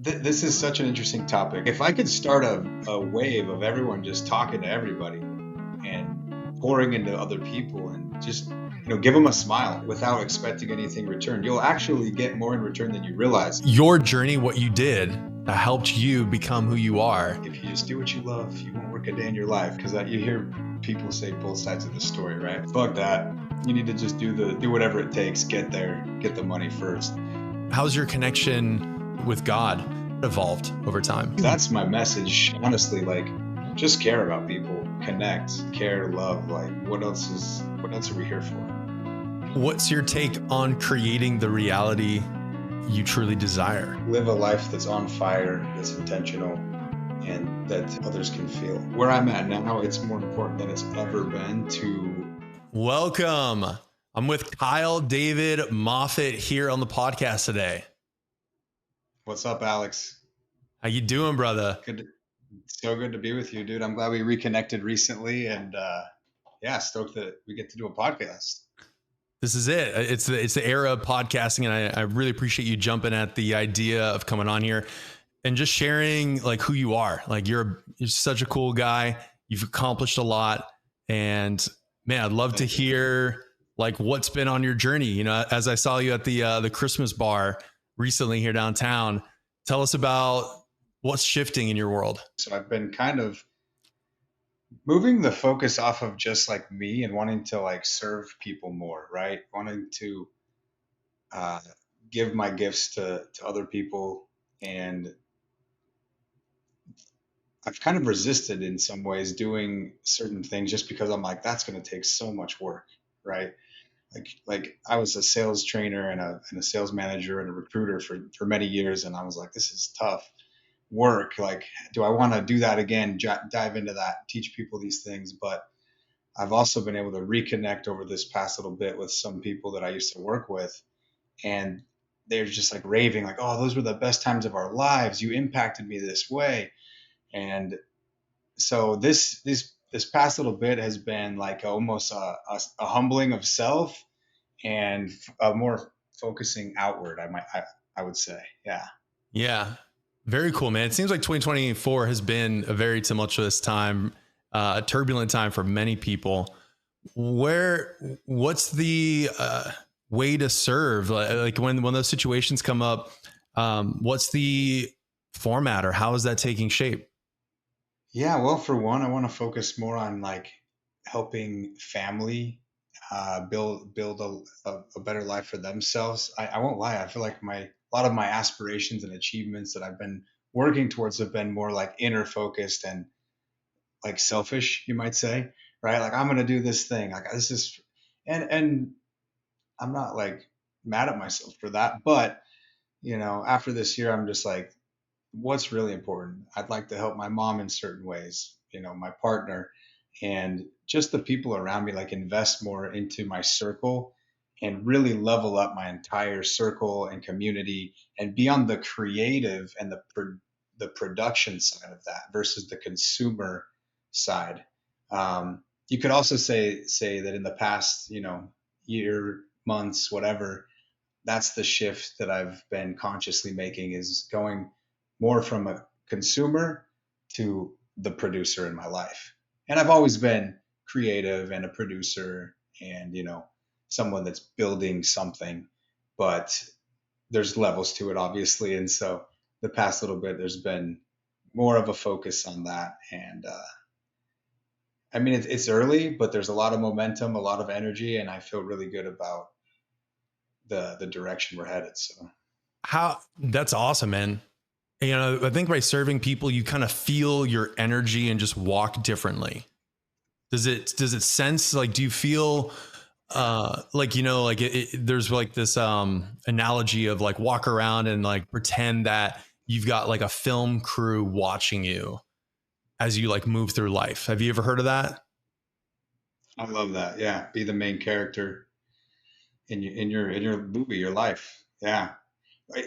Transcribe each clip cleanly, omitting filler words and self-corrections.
This is such an interesting topic. If I could start a wave of everyone just talking to everybody and pouring into other people and just, give them a smile without expecting anything in return, you'll actually get more in return than you realize. Your journey, what you did, helped you become who you are. If you just do what you love, you won't work a day in your life, because you hear people say both sides of the story, right? Fuck that. You need to just do whatever it takes, get there, get the money first. How's your connection with God evolved over time? That's my message. Honestly, just care about people, connect, care, love. What else are we here for? What's your take on creating the reality you truly desire? Live a life that's on fire, that's intentional, and that others can feel. Where I'm at now, it's more important than it's ever been to... Welcome. I'm with Kyle David Moffitt here on the podcast today. What's up, Alex? How you doing, brother? Good. So good to be with you, dude. I'm glad we reconnected recently, and stoked that we get to do a podcast. This is it. It's the era of podcasting, and I really appreciate you jumping at the idea of coming on here and just sharing who you are. You're such a cool guy. You've accomplished a lot, and man, I'd love to hear what's been on your journey. As I saw you at the Christmas bar recently here downtown, tell us about what's shifting in your world. So I've been kind of moving the focus off of just me and wanting to serve people more, right? Wanting to give my gifts to other people. And I've kind of resisted in some ways doing certain things just because I'm that's going to take so much work, right? I was a sales trainer and a sales manager and a recruiter for many years. And I was this is tough work. Do I want to do that again? Dive into that, teach people these things. But I've also been able to reconnect over this past little bit with some people that I used to work with. And they're just raving, oh, those were the best times of our lives. You impacted me this way. And so this past little bit has been almost a humbling of self and a more focusing outward. I would say. Yeah. Yeah. Very cool, man. It seems like 2024 has been a very tumultuous time, a turbulent time for many people. What's the way to serve? When those situations come up, what's the format or how is that taking shape? Yeah, well, for one, I want to focus more on helping family build a better life for themselves. I won't lie, I feel a lot of my aspirations and achievements that I've been working towards have been more inner focused and selfish, you might say, right? I'm going to do this thing. This is, and I'm not mad at myself for that, but after this year, I'm just what's really important. I'd like to help my mom in certain ways, my partner, and just the people around me, invest more into my circle and really level up my entire circle and community and be on the creative and the production side of that versus the consumer side. You could also say that in the past, year, months, whatever, that's the shift that I've been consciously making, is going more from a consumer to the producer in my life. And I've always been creative and a producer and, someone that's building something, but there's levels to it, obviously. And so the past little bit, there's been more of a focus on that. And it's early, but there's a lot of momentum, a lot of energy, and I feel really good about the direction we're headed. So That's awesome, man. I think by serving people, you kind of feel your energy and just walk differently. Does it sense do you feel there's this analogy of walk around and pretend that you've got a film crew watching you as you move through life. Have you ever heard of that? I love that. Yeah. Be the main character in your movie, your life. Yeah.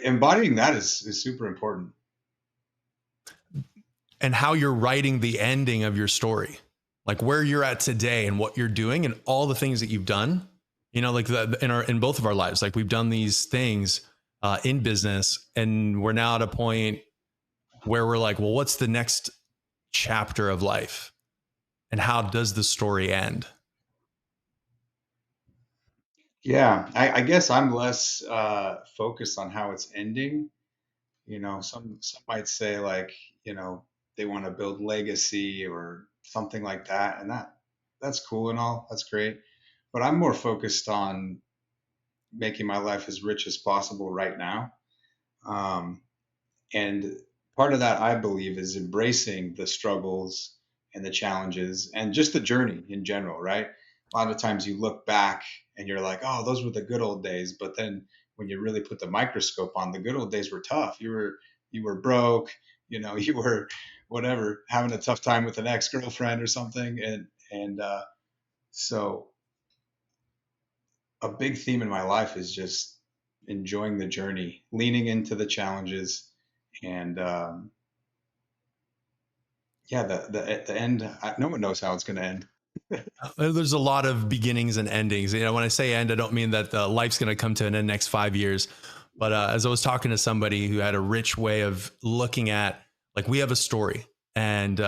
Embodying that is super important. And how you're writing the ending of your story, where you're at today and what you're doing and all the things that you've done, in both of our lives, we've done these things in business, and we're now at a point where we're like, well, what's the next chapter of life? And how does the story end? Yeah, I guess I'm less focused on how it's ending. Some might say like, you know, they want to build legacy or something like that, and that's cool and all. That's great. But I'm more focused on making my life as rich as possible right now. Um, And part of that, I believe, is embracing the struggles and the challenges and just the journey in general, right? A lot of times you look back and you're like, oh, those were the good old days. But then when you really put the microscope on, the good old days were tough. You were broke, you were whatever, having a tough time with an ex-girlfriend or something. So a big theme in my life is just enjoying the journey, leaning into the challenges, and yeah, at the end, no one knows how it's going to end. There's a lot of beginnings and endings. When I say end, I don't mean that life's going to come to an end next 5 years. But as I was talking to somebody who had a rich way of looking at, like, we have a story, and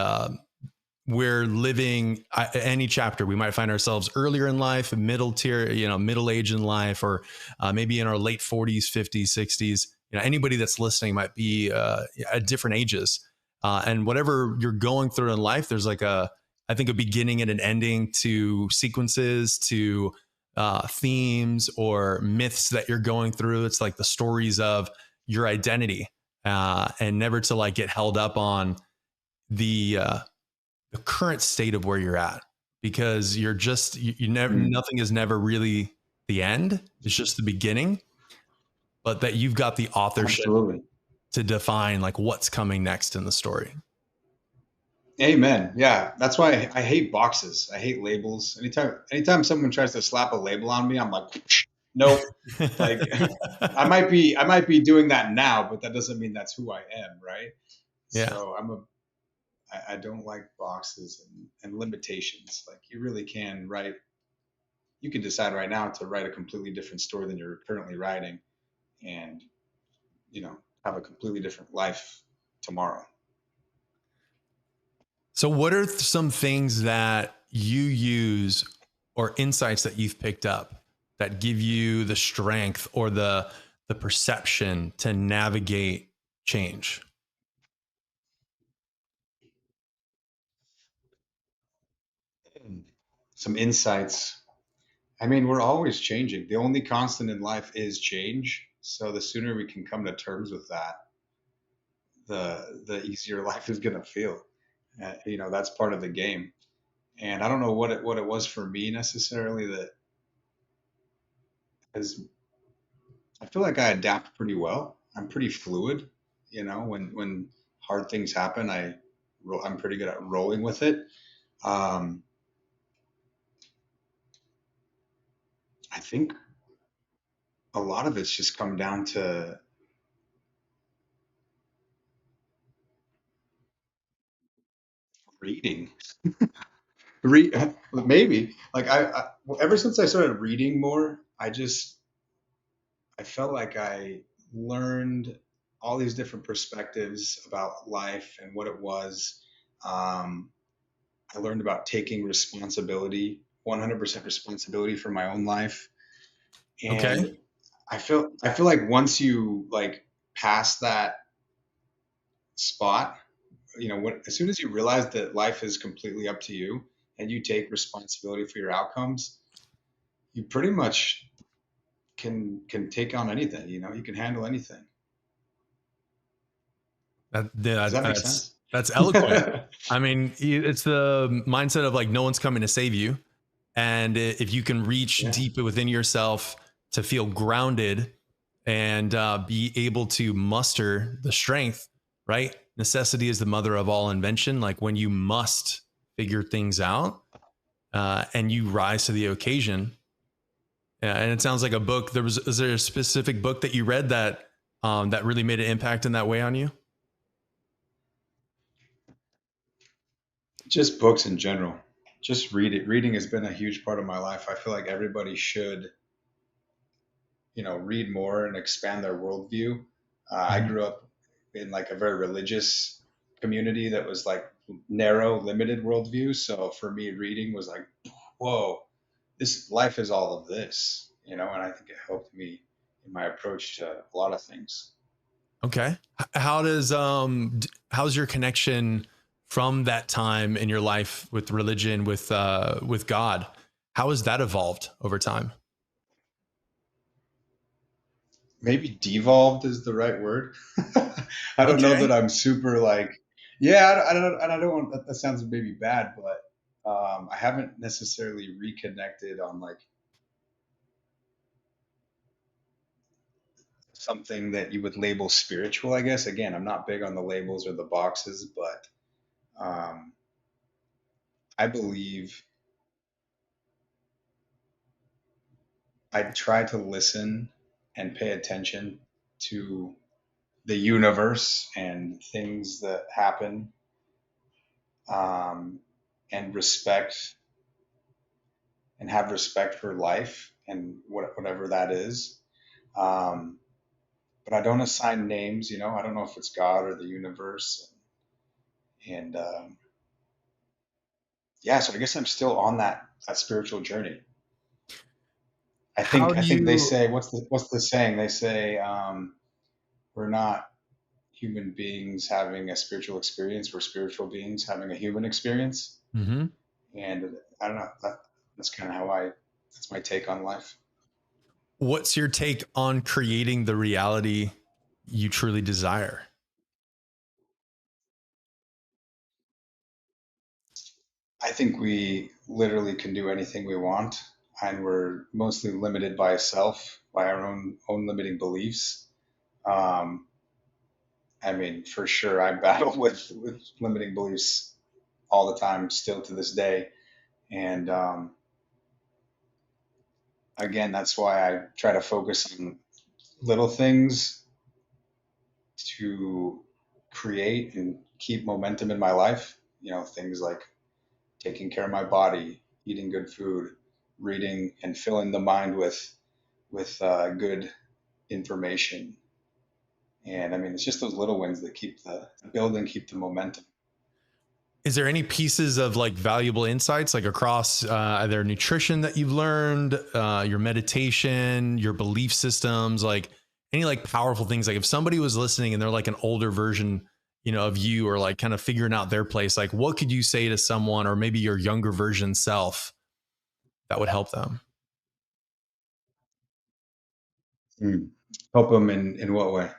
we're living any chapter. We might find ourselves earlier in life, middle tier, middle age in life, or maybe in our late 40s, 50s, 60s. Anybody that's listening might be at different ages. And whatever you're going through in life, there's like I think a beginning and an ending to sequences, to themes or myths that you're going through. It's like the stories of your identity, and never to like get held up on the current state of where you're at, because you never, Mm, nothing is never really the end. It's just the beginning, but that you've got the authorship absolutely. to define like what's coming next in the story. Amen. Yeah, that's why I hate boxes. I hate labels. Anytime someone tries to slap a label on me, I'm like, nope. Like, I might be doing that now, but that doesn't mean that's who I am, right? Yeah. So I don't like boxes and limitations. Like, you really can write. You can decide right now to write a completely different story than you're currently writing, and have a completely different life tomorrow. So, what are some things that you use or insights that you've picked up that give you the strength or the perception to navigate change? Some insights. I mean, we're always changing. The only constant in life is change. So the sooner we can come to terms with that, the easier life is going to feel. That's part of the game. And I don't know what it was for me necessarily that is. I feel like I adapt pretty well. I'm pretty fluid. When hard things happen, I'm pretty good at rolling with it. Um, I think a lot of it's just come down to reading. Maybe like ever since I started reading more, I felt like I learned all these different perspectives about life and what it was. Um, I learned about taking responsibility, 100% responsibility for my own life, Okay. and I feel like once you like pass that spot, as soon as you realize that life is completely up to you and you take responsibility for your outcomes, you pretty much can take on anything. You can handle anything. Does that make sense? That's eloquent. I mean, it's the mindset of like no one's coming to save you, and if you can reach Yeah. deep within yourself to feel grounded and be able to muster the strength, right? Necessity is the mother of all invention. Like when you must figure things out, and you rise to the occasion. Yeah, and it sounds like a book. Is there a specific book that you read that really made an impact in that way on you? Just books in general. Just read it. Reading has been a huge part of my life. I feel like everybody should, read more and expand their worldview. I Mhm. grew up. in like a very religious community that was like narrow, limited worldview. So for me, reading was like, whoa, this life is all of this, you know, and I think it helped me in my approach to a lot of things. Okay. How does how's your connection from that time in your life with religion, with God? How has that evolved over time? Maybe devolved is the right word. I don't know that Okay. I'm super like, yeah, I don't want that, that sounds maybe bad, but I haven't necessarily reconnected on like something that you would label spiritual, I guess. Again, I'm not big on the labels or the boxes, but um, I believe I try to listen and pay attention to the universe and things that happen, um, and respect and have respect for life and whatever that is. Um, but I don't assign names, you know, I don't know if it's God or the universe. And yeah, so I guess I'm still on that spiritual journey. How I do think they you say what's the saying? They say we're not human beings having a spiritual experience. We're spiritual beings having a human experience. Mhm. And I don't know. That's kind of how I. That's my take on life. What's your take on creating the reality you truly desire? I think we literally can do anything we want, and we're mostly limited by self, by our own limiting beliefs. Um, I mean, for sure, I battle with limiting beliefs all the time, still to this day. And again, that's why I try to focus on little things to create and keep momentum in my life. You know, things like taking care of my body, eating good food, reading, and filling the mind with good information. And I mean, it's just those little wins that keep the build and keep the momentum. Is there any pieces of like valuable insights like across either nutrition that you've learned, your meditation, your belief systems, like any like powerful things? Like if somebody was listening and they're like an older version, you know, of you, or like kind of figuring out their place, like what could you say to someone, or maybe your younger version self, that would help them? Mm. Help them in what way?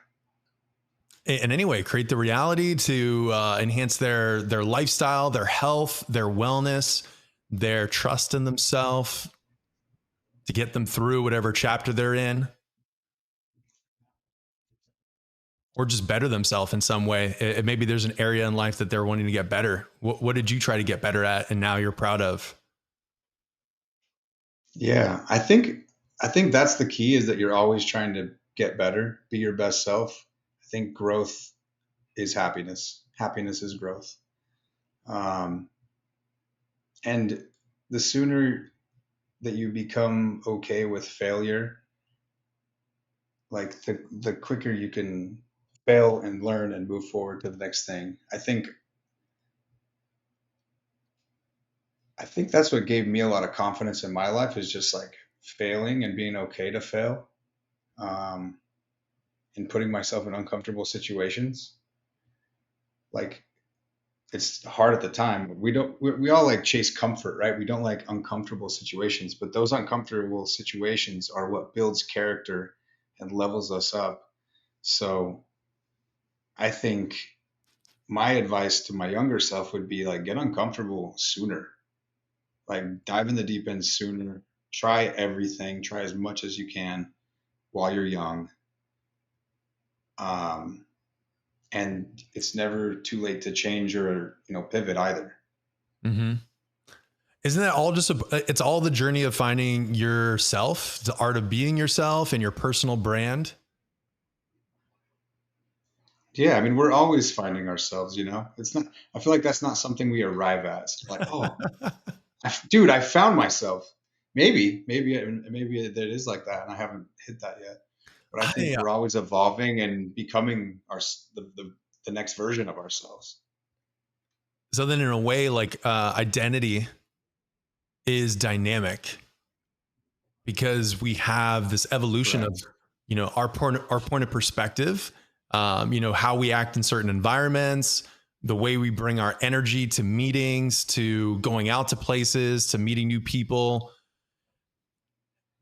In any way, create the reality to enhance their lifestyle, their health, their wellness, their trust in themselves, to get them through whatever chapter they're in, or just better themselves in some way. Maybe there's an area in life that they're wanting to get better. What did you try to get better at and now you're proud of? Yeah, I think that's the key is that you're always trying to get better, be your best self. I think growth is happiness. Happiness is growth. Um, and the sooner that you become okay with failure, like the quicker you can fail and learn and move forward to the next thing. I think that's what gave me a lot of confidence in my life is just like failing and being okay to fail, um, and putting myself in uncomfortable situations. Like it's hard at the time. We all like chase comfort, right? We don't like uncomfortable situations, but those uncomfortable situations are what builds character and levels us up. So I think my advice to my younger self would be like get uncomfortable sooner. Like dive in the deep end sooner. Try everything. Try as much as you can while you're young. Um, and it's never too late to change or pivot either. Mm-hmm. Isn't that all just it's all the journey of finding yourself, the art of being yourself and your personal brand? Yeah, I mean, we're always finding ourselves. You know, it's not. I feel like that's not something we arrive at. It's like, oh, dude, I found myself. Maybe that is like that, and I haven't hit that yet. but I think we're always evolving and becoming the next version of ourselves. So then in a way, like identity is dynamic because we have this evolution of, Correct. our point of perspective, how we act in certain environments, the way we bring our energy to meetings, to going out to places, to meeting new people.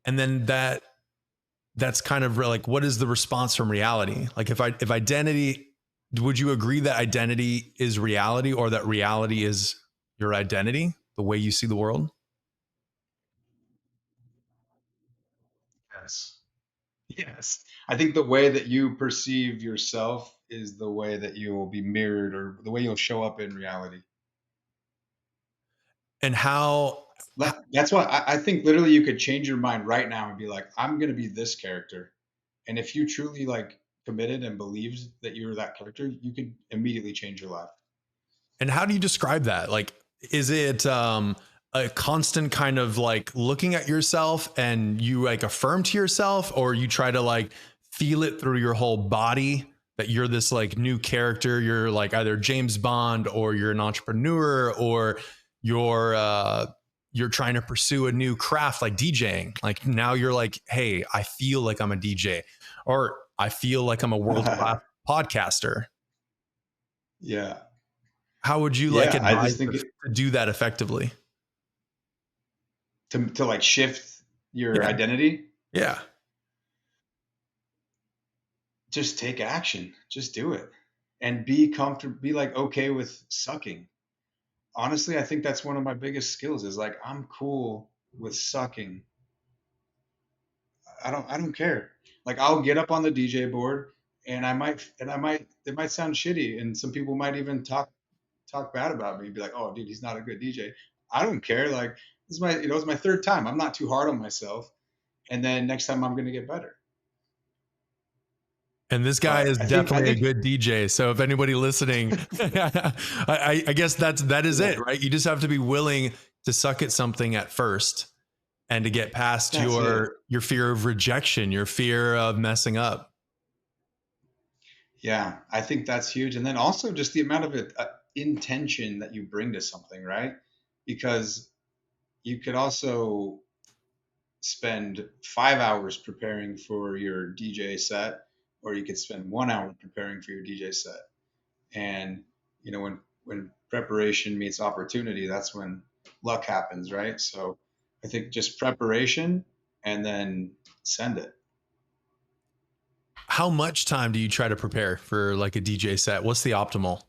And then that's kind of like, what is the response from reality? Like if identity, would you agree that identity is reality, or that reality is your identity, the way you see the world? Yes. Yes. I think the way that you perceive yourself is the way that you will be mirrored, or the way you'll show up in reality. And That's why I think literally you could change your mind right now and be like, I'm going to be this character. And if you truly like committed and believed that you're that character, you could immediately change your life. and how do you describe that? Like, is it a constant kind of like looking at yourself and you like affirm to yourself, or you try to like feel it through your whole body that you're this like new character? You're like either James Bond, or you're an entrepreneur, or you're you're trying to pursue a new craft like DJing. Like now you're like, hey, I feel like I'm a DJ, or I feel like I'm a world class podcaster. Yeah. How would you like Yeah. I advise just think us to do that effectively? to like shift your Yeah. identity, Yeah. just take action. Just do it. And be comfortable, be like okay with sucking. Honestly, I think that's one of my biggest skills is like I'm cool with sucking. I don't care. Like I'll get up on the DJ board and it might sound shitty and some people might even talk bad about me and be like, "Oh, dude, he's not a good DJ." I don't care. Like this is it's my third time. I'm not too hard on myself. And then next time I'm going to get better. And this guy But is I definitely a think good DJ. So if anybody listening, I guess that is yeah, it, right? You just have to be willing to suck at something at first, and to get past that's it. your fear of rejection, your fear of messing up. Yeah, I think that's huge. And then also just the amount of intention that you bring to something, right? Because you could also spend 5 hours preparing for your DJ set, or you could spend 1 hour preparing for your DJ set. And when preparation meets opportunity, that's when luck happens, right? So I think just preparation and then send it. How much time do you try to prepare for like a DJ set? What's the optimal?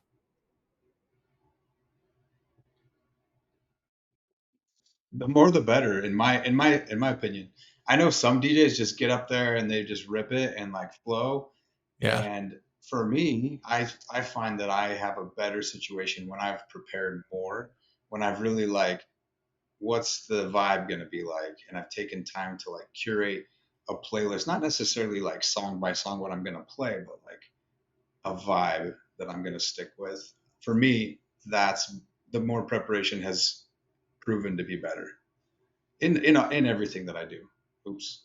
The more the better, in my opinion. I know some DJs just get up there and they just rip it and like flow. Yeah. And for me, I find that I have a better situation when I've prepared more, when I've really like, what's the vibe going to be like, and I've taken time to like curate a playlist, not necessarily like song by song what I'm going to play, but like a vibe that I'm going to stick with. For me, that's the more preparation has proven to be better in everything that I do. Oops.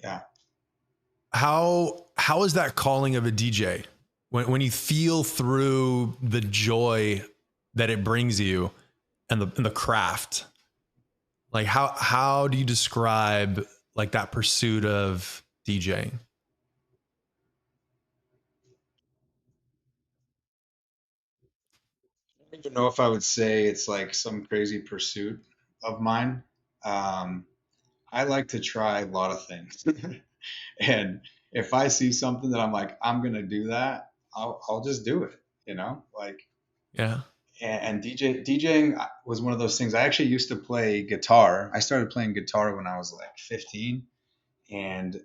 Yeah. How is that calling of a DJ? When you feel through the joy that it brings you, and the craft, like how do you describe like that pursuit of DJing? I don't even know if I would say it's like some crazy pursuit of mine. Um, I like to try a lot of things. And if I see something that I'm like, I'm gonna do that, I'll just do it. Like Yeah. and DJing was one of those things. I actually used to play guitar. I started playing guitar when I was like 15, and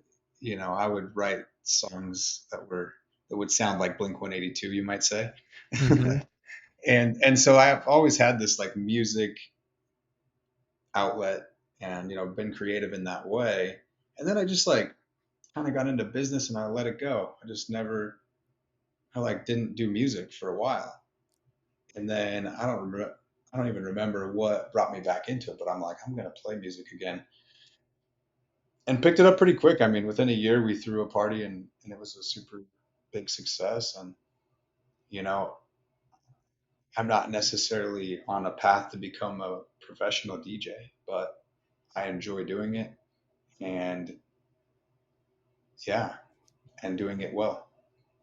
I would write songs that would sound like Blink 182, you might say. Hmm. And so I've always had this like music outlet, and been creative in that way. And then I just like kind of got into business and I let it go. I just never I like didn't do music for a while. And then I don't even remember what brought me back into it, but I'm like, I'm gonna play music again. and picked it up pretty quick. I mean, within a year, we threw a party, and it was a super big success. And you know, I'm not necessarily on a path to become a professional DJ, but I enjoy doing it, and yeah, and doing it well.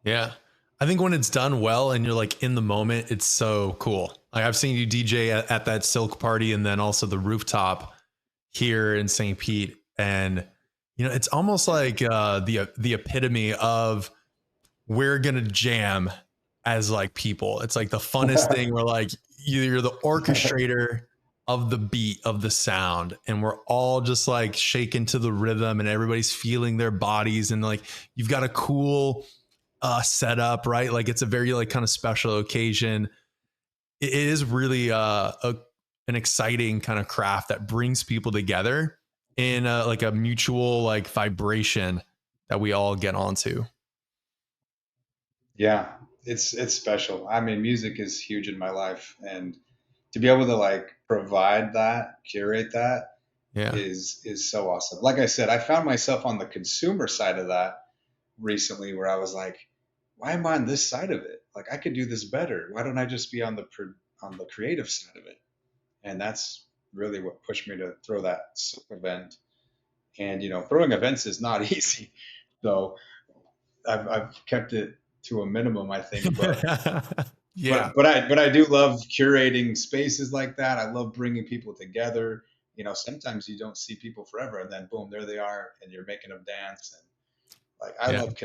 Yeah. I think when it's done well and you're like in the moment, it's so cool. Like I've seen you DJ at that Silk party and then also the rooftop here in St. Pete. And, you know, it's almost like the epitome of we're going to jam as like people. It's like the funnest thing where like you're the orchestrator of the beat of the sound and we're all just like shaking to the rhythm and everybody's feeling their bodies and like you've got a cool setup, right? Like it's a very like kind of special occasion. It is really an exciting kind of craft that brings people together in like a mutual like vibration that we all get onto. Yeah, it's special. I mean, music is huge in my life, and to be able to like provide that, curate that Yeah. is so awesome. Like I said, I found myself on the consumer side of that recently, where I was like, why am I on this side of it? Like I could do this better. Why don't I just be on on the creative side of it? And that's really what pushed me to throw that event. And throwing events is not easy, so I've kept it to a minimum, I think. But Yeah. but I do love curating spaces like that. I love bringing people together. Sometimes you don't see people forever, and then boom, there they are, and you're making them dance. And like I Yeah. love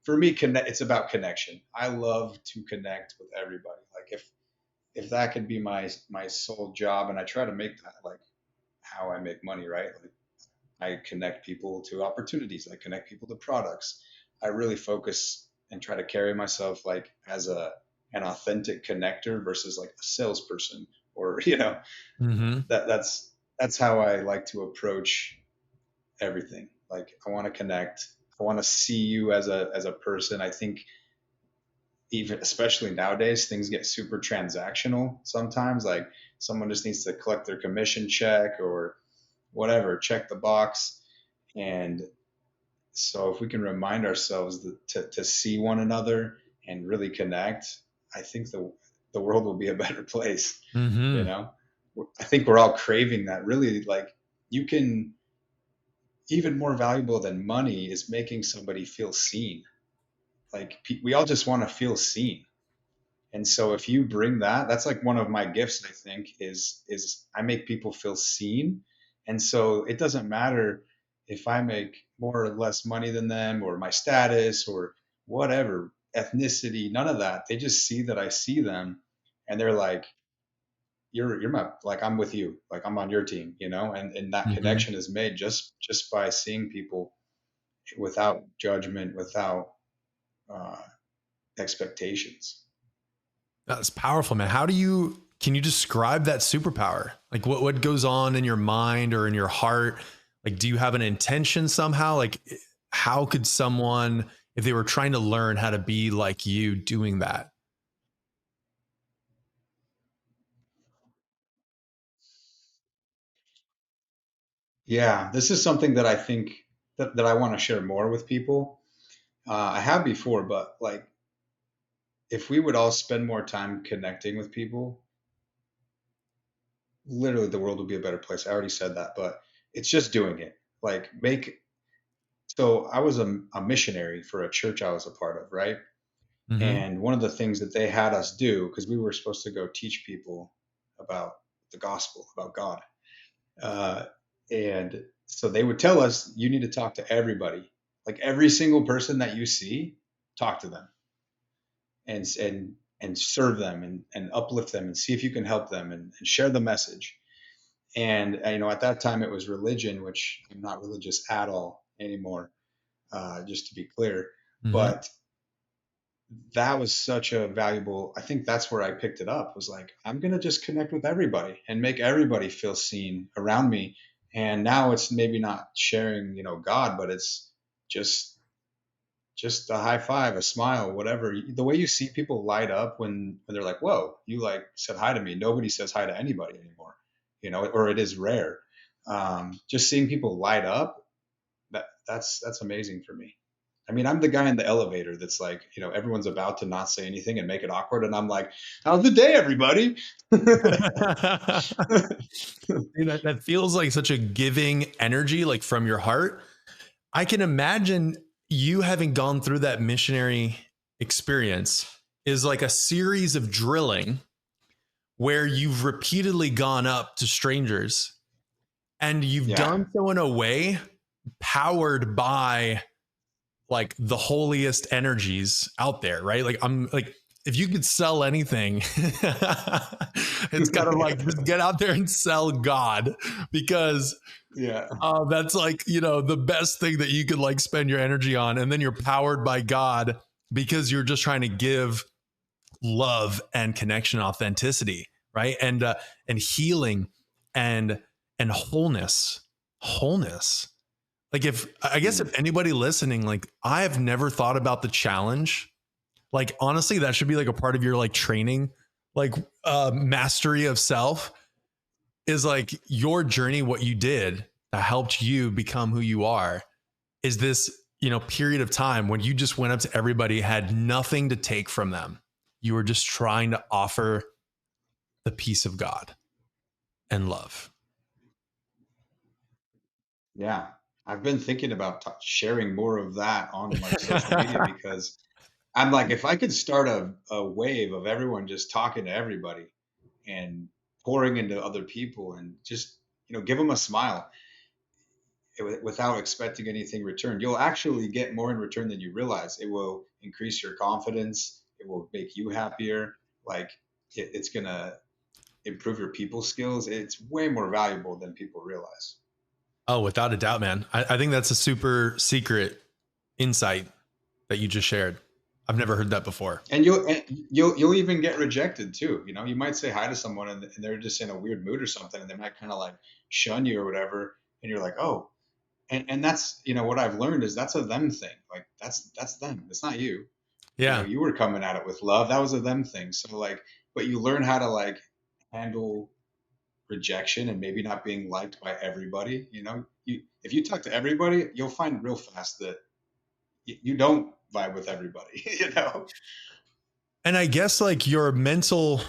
for me, connect. It's about connection. I love to connect with everybody. Like if that could be my sole job, and I try to make that like how I make money, right? Like I connect people to opportunities. I connect people to products. I really focus and try to carry myself like as an authentic connector versus like a salesperson, or Mm-hmm. that's how I like to approach everything. Like I want to connect. I want to see you as a person. I think even especially nowadays things get super transactional sometimes. Like someone just needs to collect their commission check or whatever, check the box. And so if we can remind ourselves to see one another and really connect, I think the world will be a better place. You Mm-hmm. know, I think we're all craving that. Really, like you can even more valuable than money is making somebody feel seen. Like we all just want to feel seen. And so if you bring that, that's like one of my gifts, I think, is I make people feel seen. And so it doesn't matter if I make more or less money than them or my status or whatever, ethnicity, none of that. They just see that I see them and they're like, you're my like I'm with you, like I'm on your team, and that Mm-hmm. connection is made just by seeing people without judgment, without uh, expectations. That's powerful, man. Can you describe that superpower? Like what goes on in your mind or in your heart? Like, do you have an intention somehow? Like, how could someone, if they were trying to learn how to be like you doing that? Yeah, this is something that I think that I want to share more with people. I have before, but like if we would all spend more time connecting with people, literally the world would be a better place. I already said that, but it's just doing it. Like make so I was a missionary for a church I was a part of, right? Mm-hmm. And one of the things that they had us do, because we were supposed to go teach people about the gospel, about God. Uh, and so they would tell us, you need to talk to everybody, like every single person that you see, talk to them and serve them and uplift them and see if you can help them and share the message. And at that time it was religion, which I'm not religious at all anymore, just to be clear. Mm-hmm. But that was such a valuable. I think that's where I picked it up. Was like I'm gonna just connect with everybody and make everybody feel seen around me. And now it's maybe not sharing, God, but it's just just a high five, a smile, whatever. The way you see people light up when they're like, "Whoa, you like said hi to me." Nobody says hi to anybody anymore, or it is rare. Just seeing people light up, that's amazing for me. I mean, I'm the guy in the elevator that's like, everyone's about to not say anything and make it awkward, and I'm like, "How's the day, everybody?" That feels like such a giving energy, like from your heart. I can imagine you having gone through that missionary experience is like a series of drilling where you've repeatedly gone up to strangers and you've Yeah, done so in a way powered by like the holiest energies out there, right? Like I'm like, if you could sell anything, it's kind of like just get out there and sell God, because yeah, that's like, the best thing that you could like spend your energy on. And then you're powered by God because you're just trying to give love and connection, authenticity, right? And healing and wholeness. Like, if I guess mm, if anybody listening, like, I have never thought about the challenge. Like, honestly, that should be like a part of your like training, like mastery of self, is like your journey, what you did that helped you become who you are, is this, period of time when you just went up to everybody, had nothing to take from them. You were just trying to offer the peace of God and love. yeah. I've been thinking about sharing more of that on like social media, because I'm like, if I could start a wave of everyone just talking to everybody and pouring into other people and just, give them a smile, without expecting anything returned, you'll actually get more in return than you realize. It will increase your confidence. It will make you happier. Like, it's going to improve your people skills. It's way more valuable than people realize. Oh, without a doubt, man. I think that's a super secret insight that you just shared. I've never heard that before. And you'll even get rejected too. You might say hi to someone, and they're just in a weird mood or something, and they might kind of like shun you or whatever. And you're like, oh, and that's, what I've learned is that's a them thing. Like, that's them. It's not you. Yeah. You were coming at it with love. That was a them thing. So like, but you learn how to like handle rejection and maybe not being liked by everybody. If you talk to everybody, you'll find real fast that you don't vibe with everybody. And I guess like your mental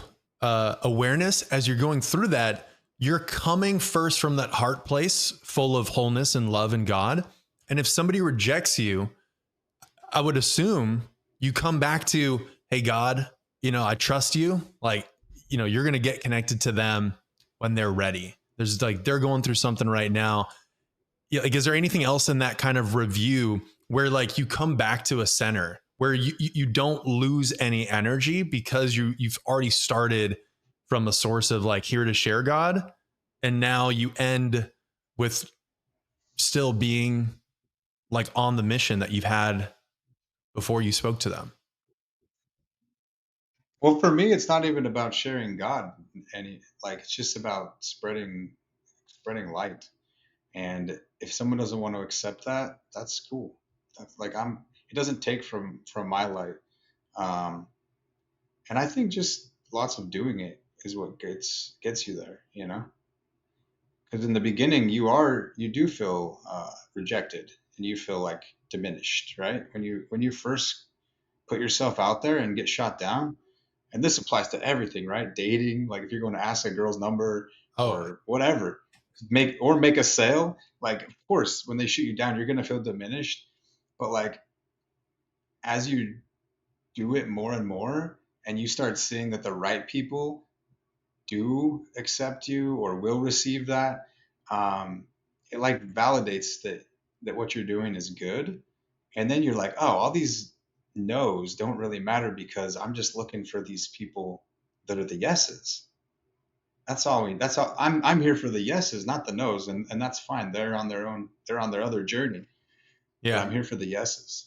awareness as you're going through that, you're coming first from that heart place full of wholeness and love and God. And if somebody rejects you, I would assume you come back to, hey, God, I trust you. Like, you're going to get connected to them when they're ready. There's like, they're going through something right now. Yeah. Like, is there anything else in that kind of review where like you come back to a center where you don't lose any energy because you've already started from a source of like here to share God, and now you end with still being like on the mission that you've had before you spoke to them? Well, for me, it's not even about sharing God. It's just about spreading light. And if someone doesn't want to accept that, that's cool. That's like, it doesn't take from my light. Um, and I think just lots of doing it is what gets you there. Because in the beginning, you do feel rejected, and you feel like diminished, right? When you first put yourself out there and get shot down, and this applies to everything, right? Dating, like if you're going to ask a girl's number Oh, or whatever, make a sale, like of course when they shoot you down, you're going to feel diminished. But like, as you do it more and more, and you start seeing that the right people do accept you or will receive that, um, it like validates that what you're doing is good. And then you're like, oh, all these no's don't really matter because I'm just looking for these people that are the yeses. That's all. I'm here for the yeses, not the no's, and that's fine. They're on their own. They're on their other journey, but yeah. I'm here for the yeses.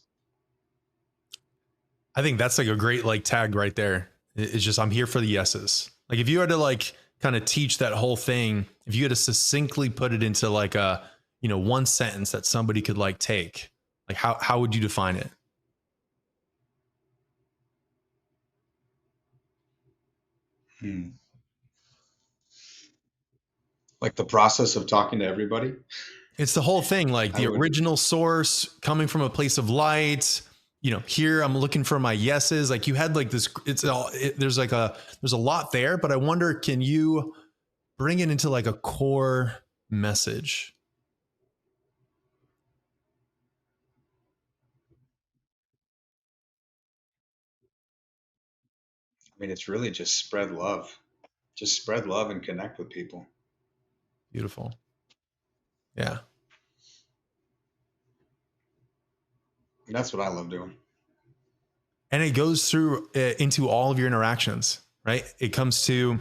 I think that's like a great like tag right there. It's just, I'm here for the yeses. Like if you had to like kind of teach that whole thing, if you had to succinctly put it into like a, one sentence that somebody could like take, like how would you define it? Like the process of talking to everybody. It's the whole thing, like I the would, original source coming from a place of light. Here I'm looking for my yeses. Like you had like this, there's a lot there, but I wonder, can you bring it into like a core message? I mean, it's really just spread love and connect with people. Beautiful. Yeah. And that's what I love doing. And it goes through into all of your interactions, right? It comes to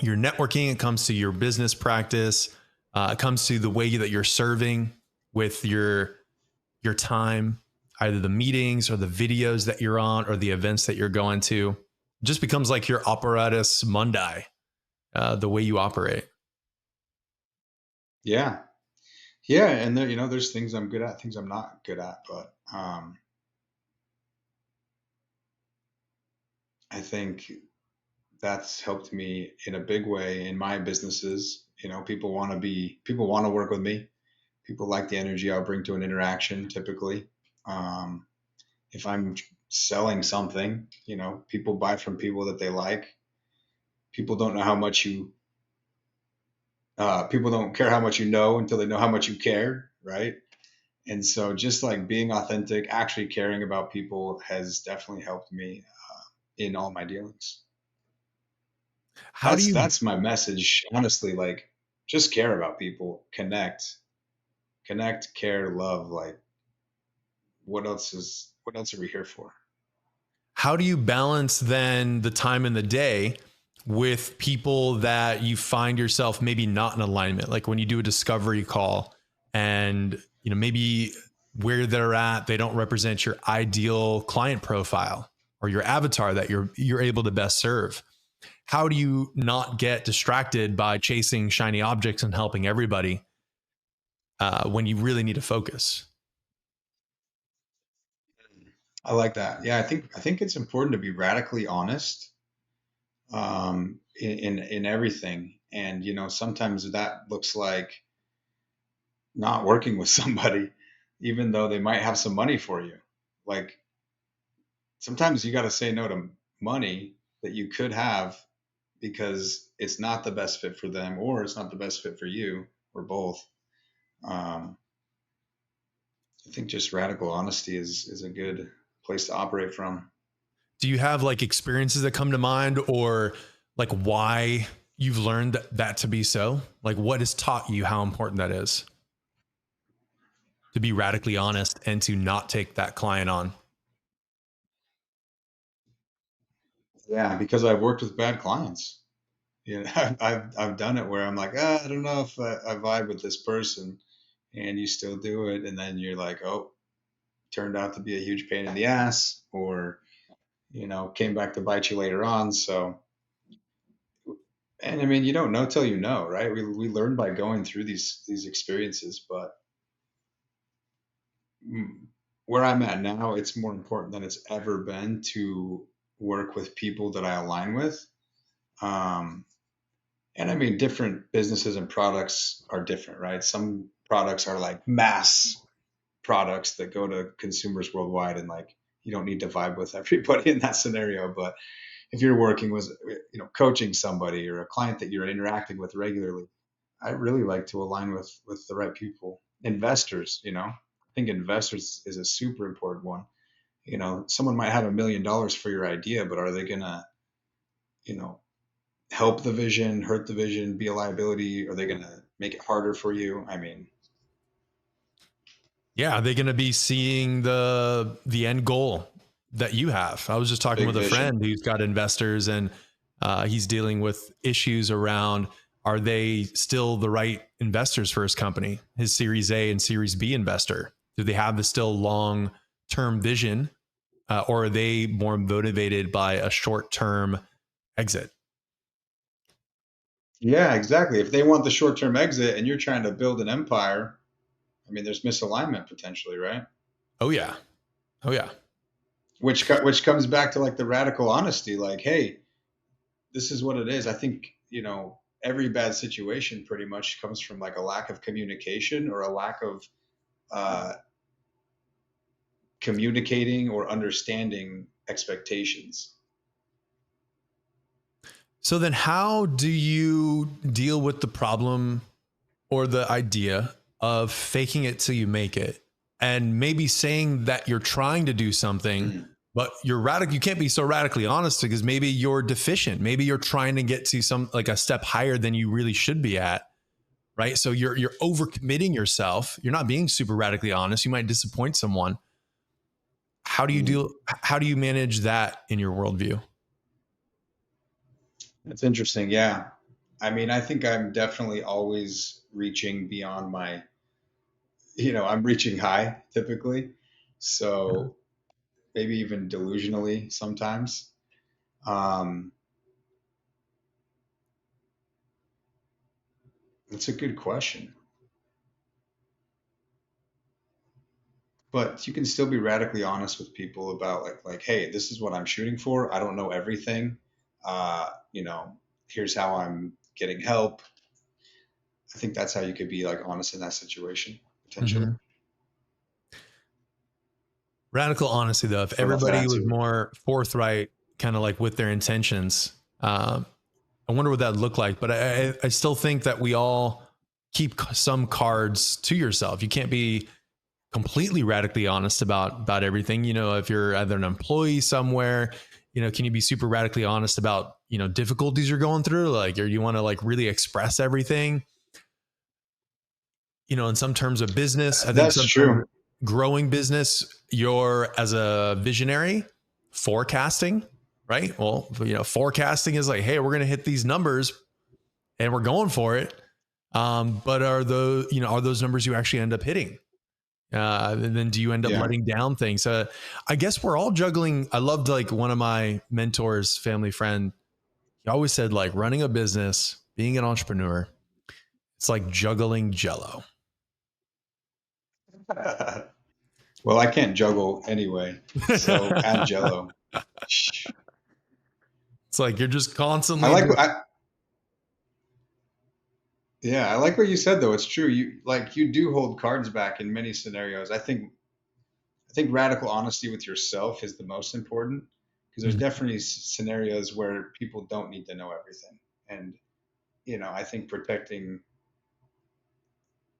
your networking, it comes to your business practice, it comes to the way that you're serving with your time, either the meetings or the videos that you're on or the events that you're going to. It just becomes like your apparatus mundi, the way you operate. Yeah. Yeah. And there, there's things I'm good at, things I'm not good at, but I think that's helped me in a big way in my businesses. People want to work with me. People like the energy I'll bring to an interaction typically. Um, if I'm selling something, people buy from people that they like. People don't know how much people don't care how much you know until they know how much you care, right? And so just like being authentic, actually caring about people has definitely helped me in all my dealings. How do That's you that's my message, honestly. Like, just care about people, connect, care, love. Like, what else are we here for? how do you balance then the time in the day with people that you find yourself maybe not in alignment, like when you do a discovery call and maybe where they're at, they don't represent your ideal client profile or your avatar that you're able to best serve. How do you not get distracted by chasing shiny objects and helping everybody when you really need to focus? I like that. Yeah, I think it's important to be radically honest in everything, and sometimes that looks like not working with somebody, even though they might have some money for you. Like sometimes you got to say no to money that you could have because it's not the best fit for them or it's not the best fit for you or both. Um, I think just radical honesty is a good place to operate from. Do you have like experiences that come to mind, or like why you've learned that to be so? Like what has taught you how important that is to be radically honest and to not take that client on? Yeah, because I've worked with bad clients. I've done it where I'm like, I don't know if I vibe with this person, and you still do it, and then you're like, oh, turned out to be a huge pain in the ass, or came back to bite you later on. So, and I mean, you don't know till you know, right? We learn by going through these experiences, but mm, where I'm at now, it's more important than it's ever been to work with people that I align with. Um, and I mean, different businesses and products are different, right? Some products are like mass products that go to consumers worldwide, and like you don't need to vibe with everybody in that scenario. But if you're working with, coaching somebody or a client that you're interacting with regularly, I really like to align with the right people. Investors, I think investors is a super important one. Someone might have $1 million for your idea, but are they gonna, you know, help the vision, hurt the vision, be a liability? Are they gonna make it harder for you? I mean, Yeah, are they going to be seeing the end goal that you have? I was just talking big with a vision. friend who's got investors, and he's dealing with issues around, are they still the right investors for his company, his Series A and Series B investor? Do they have the still long term vision, or are they more motivated by a short term exit? Yeah, exactly. If they want the short-term exit and you're trying to build an empire, I mean, there's misalignment potentially, right? Oh yeah, oh yeah. Which comes back to like the radical honesty, like, hey, this is what it is. I think, every bad situation pretty much comes from like a lack of communication or a lack of uh, communicating or understanding expectations. So then how do you deal with the problem or the idea of faking it till you make it, and maybe saying that you're trying to do something, Mm. but you can't be so radically honest because maybe you're deficient. Maybe you're trying to get to some like a step higher than you really should be at. Right. So you're overcommitting yourself. You're not being super radically honest. You might disappoint someone. Mm. How do you manage that in your worldview? That's interesting. Yeah. I mean, I think I'm definitely always reaching beyond my, I'm reaching high typically. So maybe even delusionally sometimes. Um, that's a good question. But you can still be radically honest with people about hey, this is what I'm shooting for. I don't know everything. Here's how I'm getting help. I think that's how you could be like honest in that situation potentially. Mhm. Radical honesty, though, if I don't know if that everybody was answered. more forthright, kind of like with their intentions, I wonder what that looked like. But I still think that we all keep some cards to yourself. You can't be completely radically honest about everything. If you're either an employee somewhere, can you be super radically honest about difficulties you're going through, like, or you want to like really express everything? In some terms of business, I think That's sometimes true. growing business, you're as a visionary forecasting, right? Well, forecasting is like, hey, we're going to hit these numbers and we're going for it. But are those numbers you actually end up hitting? And then do you end up Yeah. letting down things? I guess we're all juggling. I loved like one of my mentors, family friend. He always said like running a business, being an entrepreneur, it's like juggling Jello. Well, I can't juggle anyway, so add Jello. It's like you're just I constantly like just. yeah, I like what you said though. It's true. You do hold cards back in many scenarios. I think radical honesty with yourself is the most important because there's Mhm. definitely scenarios where people don't need to know everything. And, I think protecting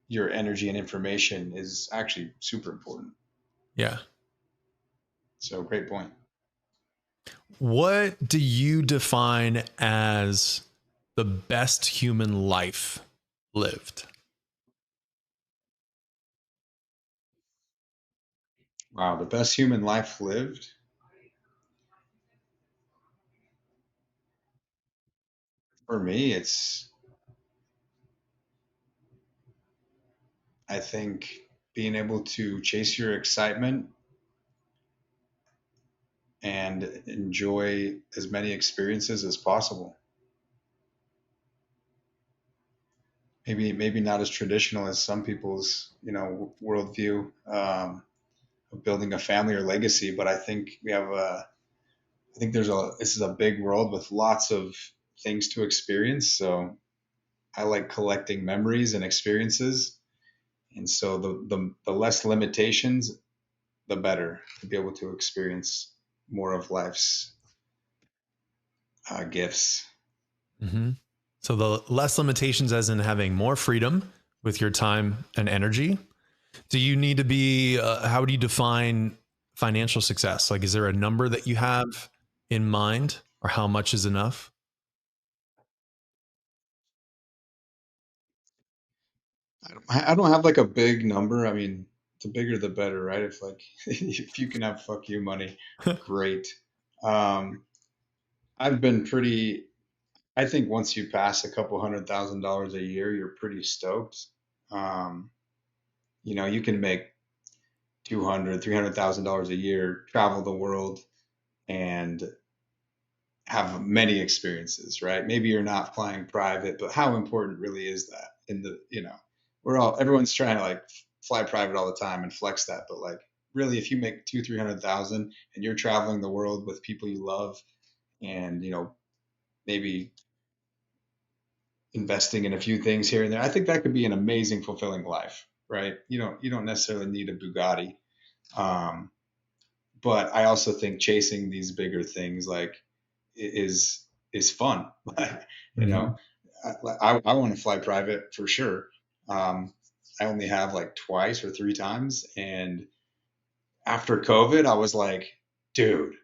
your energy and information is actually super important. Yeah. So great point. What do you define as the best human life lived? Wow. The best human life lived for me, I think, being able to chase your excitement and enjoy as many experiences as possible. Maybe not as traditional as some people's, worldview of building a family or legacy, but I think I think this is a big world with lots of things to experience. So I like collecting memories and experiences. And so the less limitations, the better to be able to experience more of life's gifts. Mm-hmm. So the less limitations, as in having more freedom with your time and energy. Do you need to be? How do you define financial success? Like, is there a number that you have in mind, or how much is enough? I don't have like a big number. I mean, the bigger the better, right? If like if you can have fuck you money, great. Um, I've been pretty. I think once you pass a couple $100,000 a year, you're pretty stoked. Um, you can make 200, $300,000 a year, travel the world, and have many experiences, right? Maybe you're not flying private, but how important really is that? In the, everyone's trying to like fly private all the time and flex that, but like really, if you make 300,000 and you're traveling the world with people you love, and maybe investing in a few things here and there. I think that could be an amazing, fulfilling life, right? You don't necessarily need a Bugatti. Um, but I also think chasing these bigger things like is fun. you know, Mhm. I want to fly private for sure. Um, I only have like twice or three times, and after COVID, I was like, dude,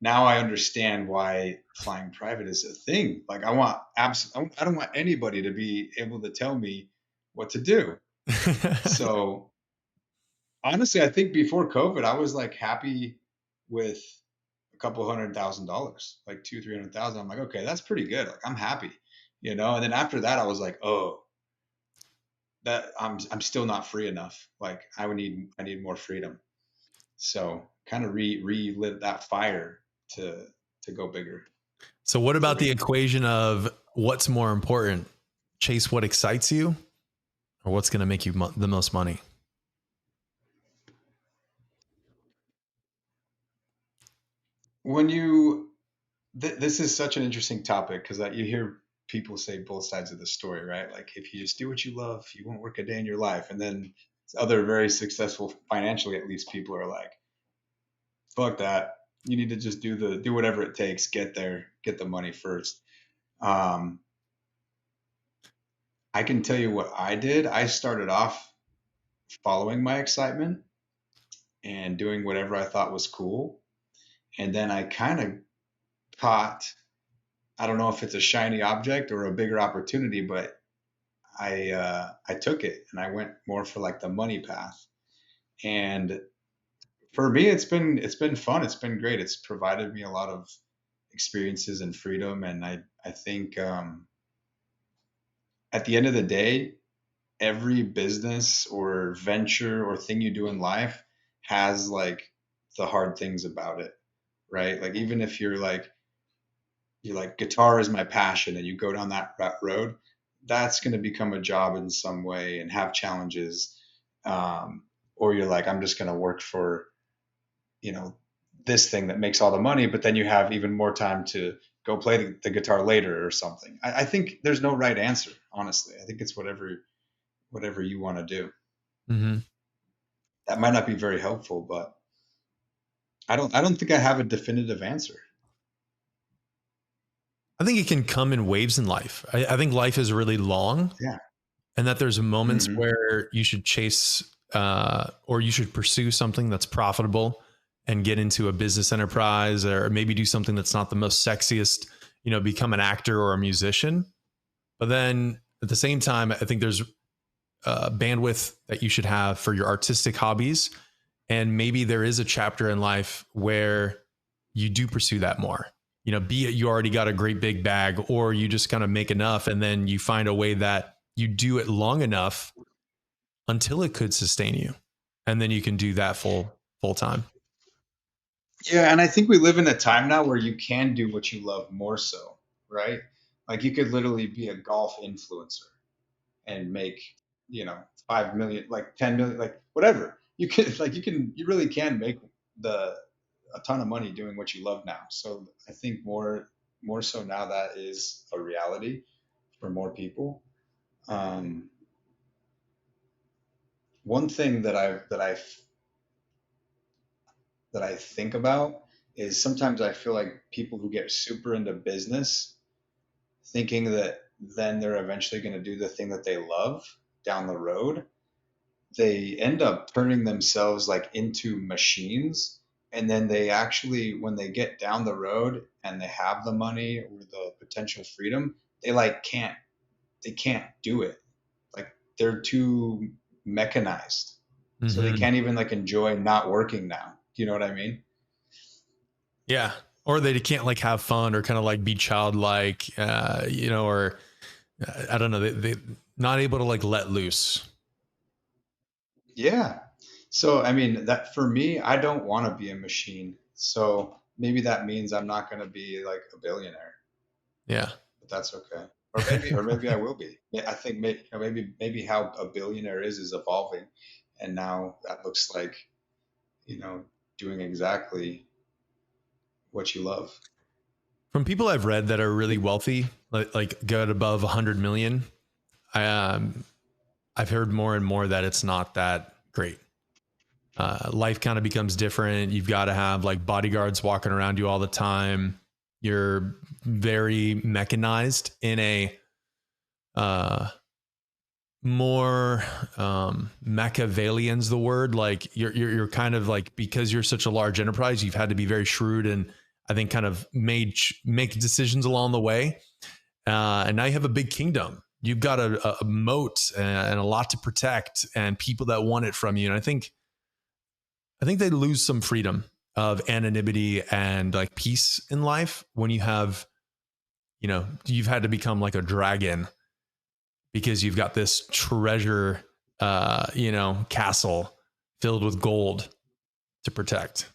now I understand why flying private is a thing. Like, I don't want anybody to be able to tell me what to do. So honestly, I think before COVID, I was like happy with a couple $100,000, like two, 300,000. I'm like, okay, that's pretty good. Like, I'm happy, And then after that, I was like, oh, that I'm still not free enough. Like, I need more freedom. So kind of relit that fire to to go bigger So what for about the me. equation of what's more important? Chase what excites you or what's going to make you the most money? When you this is such an interesting topic because you hear people say both sides of the story, right? Like if you just do what you love, you won't work a day in your life. And then other very successful financially, at least, people are like, fuck that. You need to just do whatever it takes, get there, get the money first. Um, I can tell you what I did. I started off following my excitement and doing whatever I thought was cool. And then I kind of caught, I don't know if it's a shiny object or a bigger opportunity, but I took it and I went more for like the money path. And for me, it's been fun. It's been great. It's provided me a lot of experiences and freedom. And I think at the end of the day, every business or venture or thing you do in life has like the hard things about it, right? Like even if you're like guitar is my passion and you go down that road, that's going to become a job in some way and have challenges. um, or you're like, I'm just going to work for you know this thing that makes all the money, but then you have even more time to go play the guitar later or something. I think there's no right answer, honestly. I think it's whatever you want to do. Mm-hmm. That might not be very helpful, but I don't think I have a definitive answer. I think it can come in waves in life. I think life is really long Yeah. and that there's moments Hmm. where you should chase or you should pursue something that's profitable and get into a business enterprise or maybe do something that's not the most sexiest, become an actor or a musician. But then at the same time, I think there's bandwidth that you should have for your artistic hobbies. And maybe there is a chapter in life where you do pursue that more. Be it you already got a great big bag or you just kind of make enough and then you find a way that you do it long enough until it could sustain you. And then you can do that full time. Yeah, and I think we live in a time now where you can do what you love more so, right? Like you could literally be a golf influencer and make, you know, 5 million, like 10 million, like whatever. You can you really can make the a ton of money doing what you love now. So I think more so now that is a reality for more people. Um, one thing that I think about is sometimes I feel like people who get super into business thinking that then they're eventually going to do the thing that they love down the road, they end up turning themselves like into machines. And then they actually, when they get down the road and they have the money or the potential freedom, they like they can't do it. Like they're too mechanized. So they Mm-hmm. can't even like enjoy not working now. Do you know what I mean? Yeah. Or they can't like have fun or kind of like be childlike, or I don't know. They not able to like let loose. Yeah. So, I mean, that for me, I don't want to be a machine. So maybe that means I'm not going to be like a billionaire, Yeah. but that's okay. Or maybe I will be. Yeah, I think maybe how a billionaire is evolving, and now that looks like you know doing exactly what you love. From people I've read that are really wealthy, like get above 100 million, I, I've heard more and more that it's not that great. Life kind of becomes different. You've got to have like bodyguards walking around you all the time. You're very mechanized in a uh, more Machiavellian's the word. Like you're kind of like, because you're such a large enterprise, you've had to be very shrewd and I think kind of make decisions along the way. And now you have a big kingdom. You've got a moat and a lot to protect and people that want it from you. And I think they lose some freedom of anonymity and like peace in life when you have, you've had to become like a dragon because you've got this treasure, castle filled with gold to protect.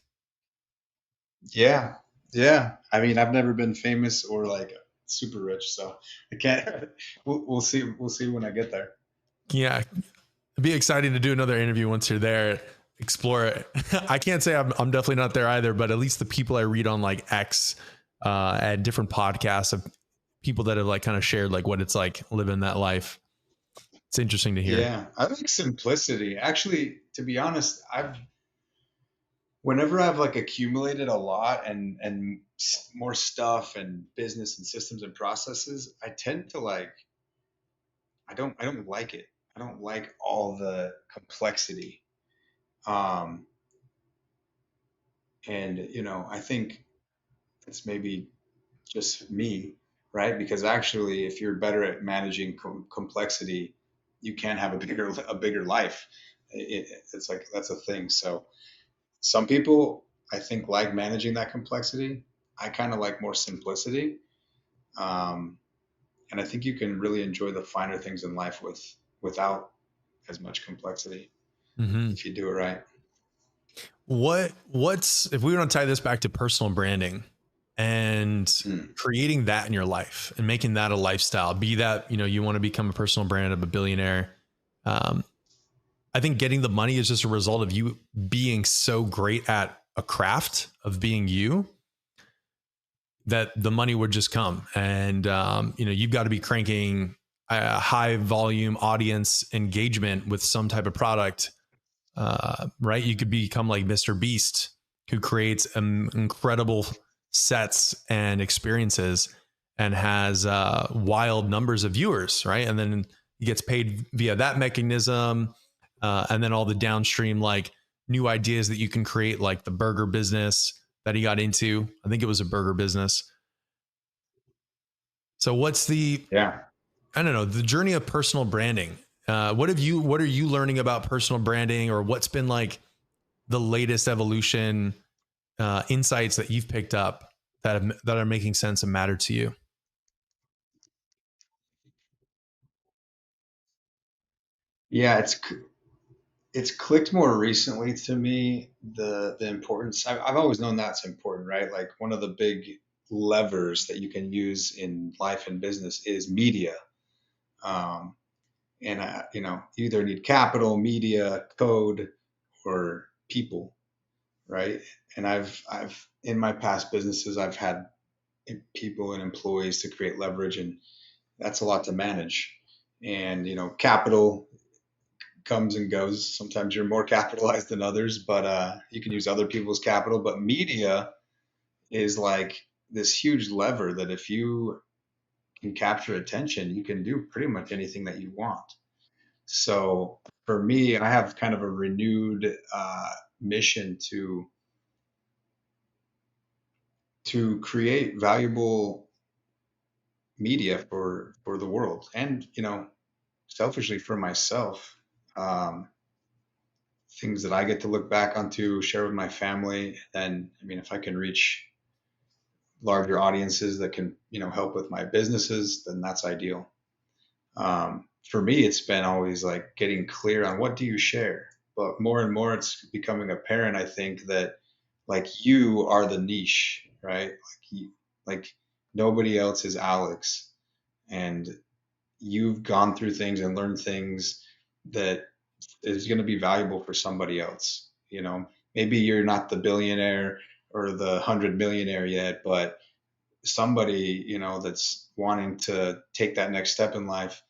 Yeah. Yeah. I mean, I've never been famous or like super rich, so I can't. We'll see. We'll see when I get there. Yeah. It'd be exciting to do another interview once you're there, explore it. I can't say I'm definitely not there either, but at least the people I read on like X and different podcasts of people that have like kind of shared like what it's like living that life. It's interesting to hear. Yeah, I like simplicity. Actually, to be honest, whenever I've like accumulated a lot and more stuff and business and systems and processes, I tend to like I don't like it. I don't like all the complexity. Um, and I think it's maybe just me, right? Because actually, if you're better at managing complexity, you can have a bigger life. It's like that's a thing. So some people, I think, like managing that complexity. I kind of like more simplicity. Um, and I think you can really enjoy the finer things in life without as much complexity Mm-hmm. if you do it right. What's if we want to tie this back to personal branding and Mm. creating that in your life and making that a lifestyle, be that, you want to become a personal brand of a billionaire. Um, I think getting the money is just a result of you being so great at a craft of being you that the money would just come. And, you've got to be cranking a high volume audience engagement with some type of product, right? You could become like Mr. Beast, who creates incredible sets and experiences and has wild numbers of viewers, right? And then he gets paid via that mechanism. And then all the downstream, like new ideas that you can create, like the burger business that he got into. I think it was a burger business. So what's Yeah. I don't know, the journey of personal branding? What are you learning about personal branding, or what's been like the latest evolution insights that you've picked up that are making sense and matter to you? Yeah, it's clicked more recently to me the importance. I've always known that's important, right? Like one of the big levers that you can use in life and business is media. Um, and you either need capital, media, code, or people, right? And I've in my past businesses I've had people and employees to create leverage, and that's a lot to manage. And capital comes and goes. Sometimes you're more capitalized than others, but you can use other people's capital. But media is like this huge lever that if you can capture attention, you can do pretty much anything that you want. So for me, I have kind of a renewed mission to create valuable media for the world, and selfishly for myself. Um, Things that I get to look back onto, share with my family. And I mean, if I can reach larger audiences that can, help with my businesses, then that's ideal. For me, it's been always like getting clear on what do you share. But more and more, it's becoming apparent, I think, that like you are the niche, right? Like nobody else is Alex. And you've gone through things and learned things that is going to be valuable for somebody else. Maybe you're not the billionaire or the 100 millionaire yet, but somebody, that's wanting to take that next step in life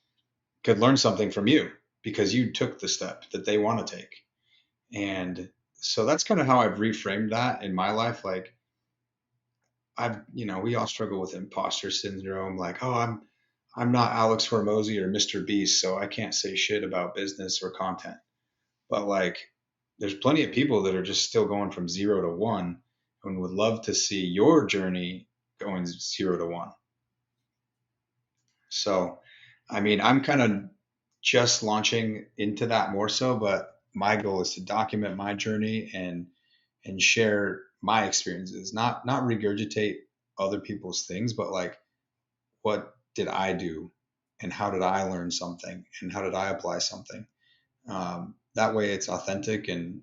could learn something from you because you took the step that they want to take. And so that's kind of how I've reframed that in my life. Like, we all struggle with imposter syndrome. Like, oh, I'm not Alex Hormozy or Mr. Beast, so I can't say shit about business or content. But like, there's plenty of people that are just still going from 0 to 1 and would love to see your journey going 0 to 1. So, I mean, I'm kind of just launching into that more so, but my goal is to document my journey and share my experiences, not regurgitate other people's things, but like, what did I do and how did I learn something and how did I apply something? That way it's authentic and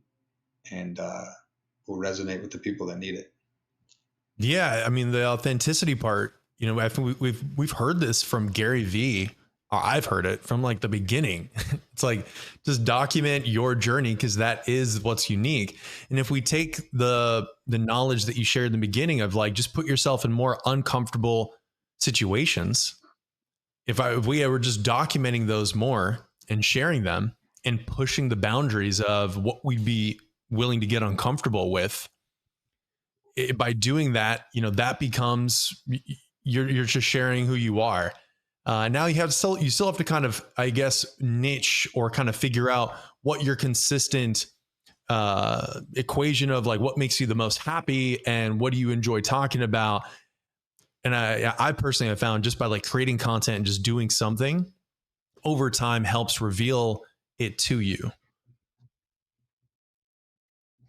will resonate with the people that need it. Yeah, I mean the authenticity part. I think we've heard this from Gary Vee. Or I've heard it from like the beginning. It's like just document your journey because that is what's unique. And if we take the knowledge that you shared in the beginning of like just put yourself in more uncomfortable situations, if we were just documenting those more and sharing them and pushing the boundaries of what we'd be willing to get uncomfortable with, by doing that, that becomes you're just sharing who you are. Now you still have to kind of, I guess, niche or kind of figure out what your consistent equation of like what makes you the most happy and what do you enjoy talking about. And I personally have found just by like creating content and just doing something over time helps reveal it to you.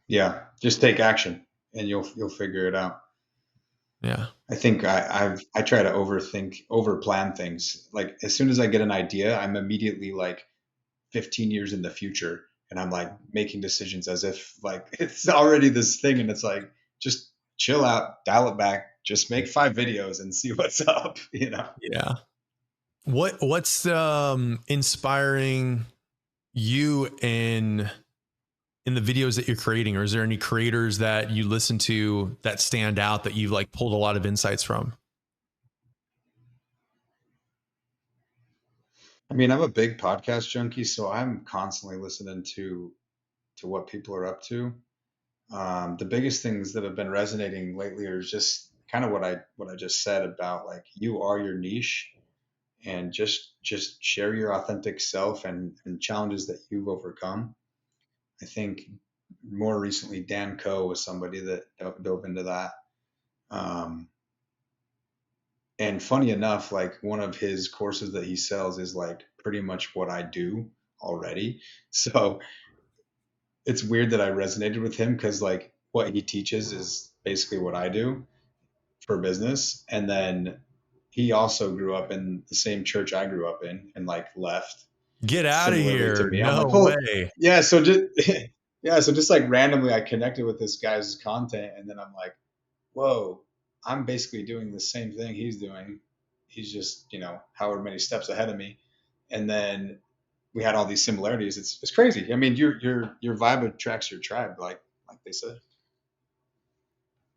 Yeah, just take action and you'll figure it out. Yeah. I think I try to over plan things. Like, as soon as I get an idea, I'm immediately like 15 years in the future, and I'm like making decisions as if like it's already this thing, and it's like, just chill out, dial it back, just make 5 videos and see what's up. Yeah. What's inspiring you in the videos that you're creating, or is there any creators that you listen to that stand out that you've like pulled a lot of insights from? I mean, I'm a big podcast junkie, so I'm constantly listening to what people are up to. The biggest things that have been resonating lately are just kind of what I just said about like, you are your niche, and just share your authentic self and challenges that you've overcome. I think more recently Dan Coe was somebody that dove into that. Um, and funny enough, like, one of his courses that he sells is like pretty much what I do already. So it's weird that I resonated with him because like what he teaches is basically what I do for business. And then he also grew up in the same church I grew up in and like left Get out of similarly to here. me. I'm No like, oh, way. yeah. So just yeah, so just like randomly, I connected with this guy's content, and then I'm like, whoa, I'm basically doing the same thing he's doing. He's just however many steps ahead of me, and then we had all these similarities. It's crazy. I mean, your vibe attracts your tribe, like they said.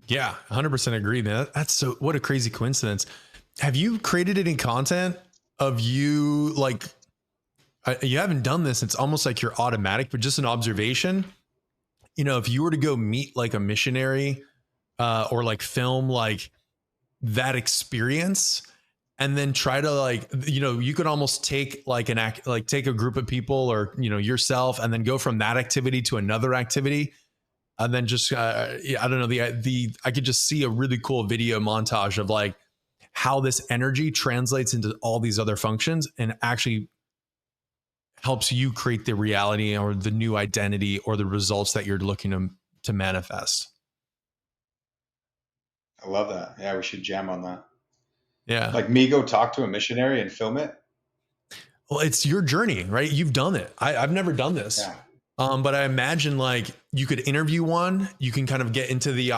Yeah, 100% agree, man. That's so, what a crazy coincidence. Have you created any content of you like, you haven't done this, it's almost like you're automatic, but just an observation. If you were to go meet like a missionary or like film like that experience and then try to like, you could almost take like an act, like take a group of people or, yourself and then go from that activity to another activity. And then just, yeah, I don't know, I could just see a really cool video montage of like how this energy translates into all these other functions and actually helps you create the reality or the new identity or the results that you're looking to manifest. I love that. Yeah, we should jam on that. Yeah. Like, me go talk to a missionary and film it. Well, it's your journey, right? You've done it. I've never done this. Yeah. But I imagine like you could interview one, you can kind of get into the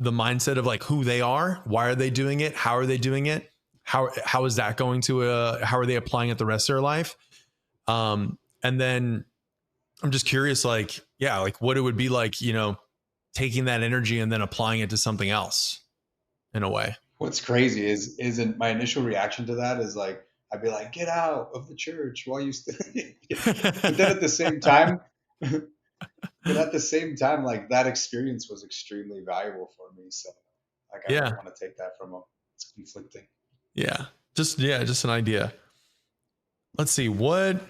mindset of like who they are, why are they doing it, how are they doing it, how is that going to how are they applying it the rest of their life, and then I'm just curious, like, yeah, like what it would be like, taking that energy and then applying it to something else in a way. What's crazy isn't my initial reaction to that is like I'd be like, get out of the church while you still. But then at the same time, like that experience was extremely valuable for me. So like I wouldn't Yeah. want to take that from them. It's conflicting. Yeah. Just an idea. Let's see. When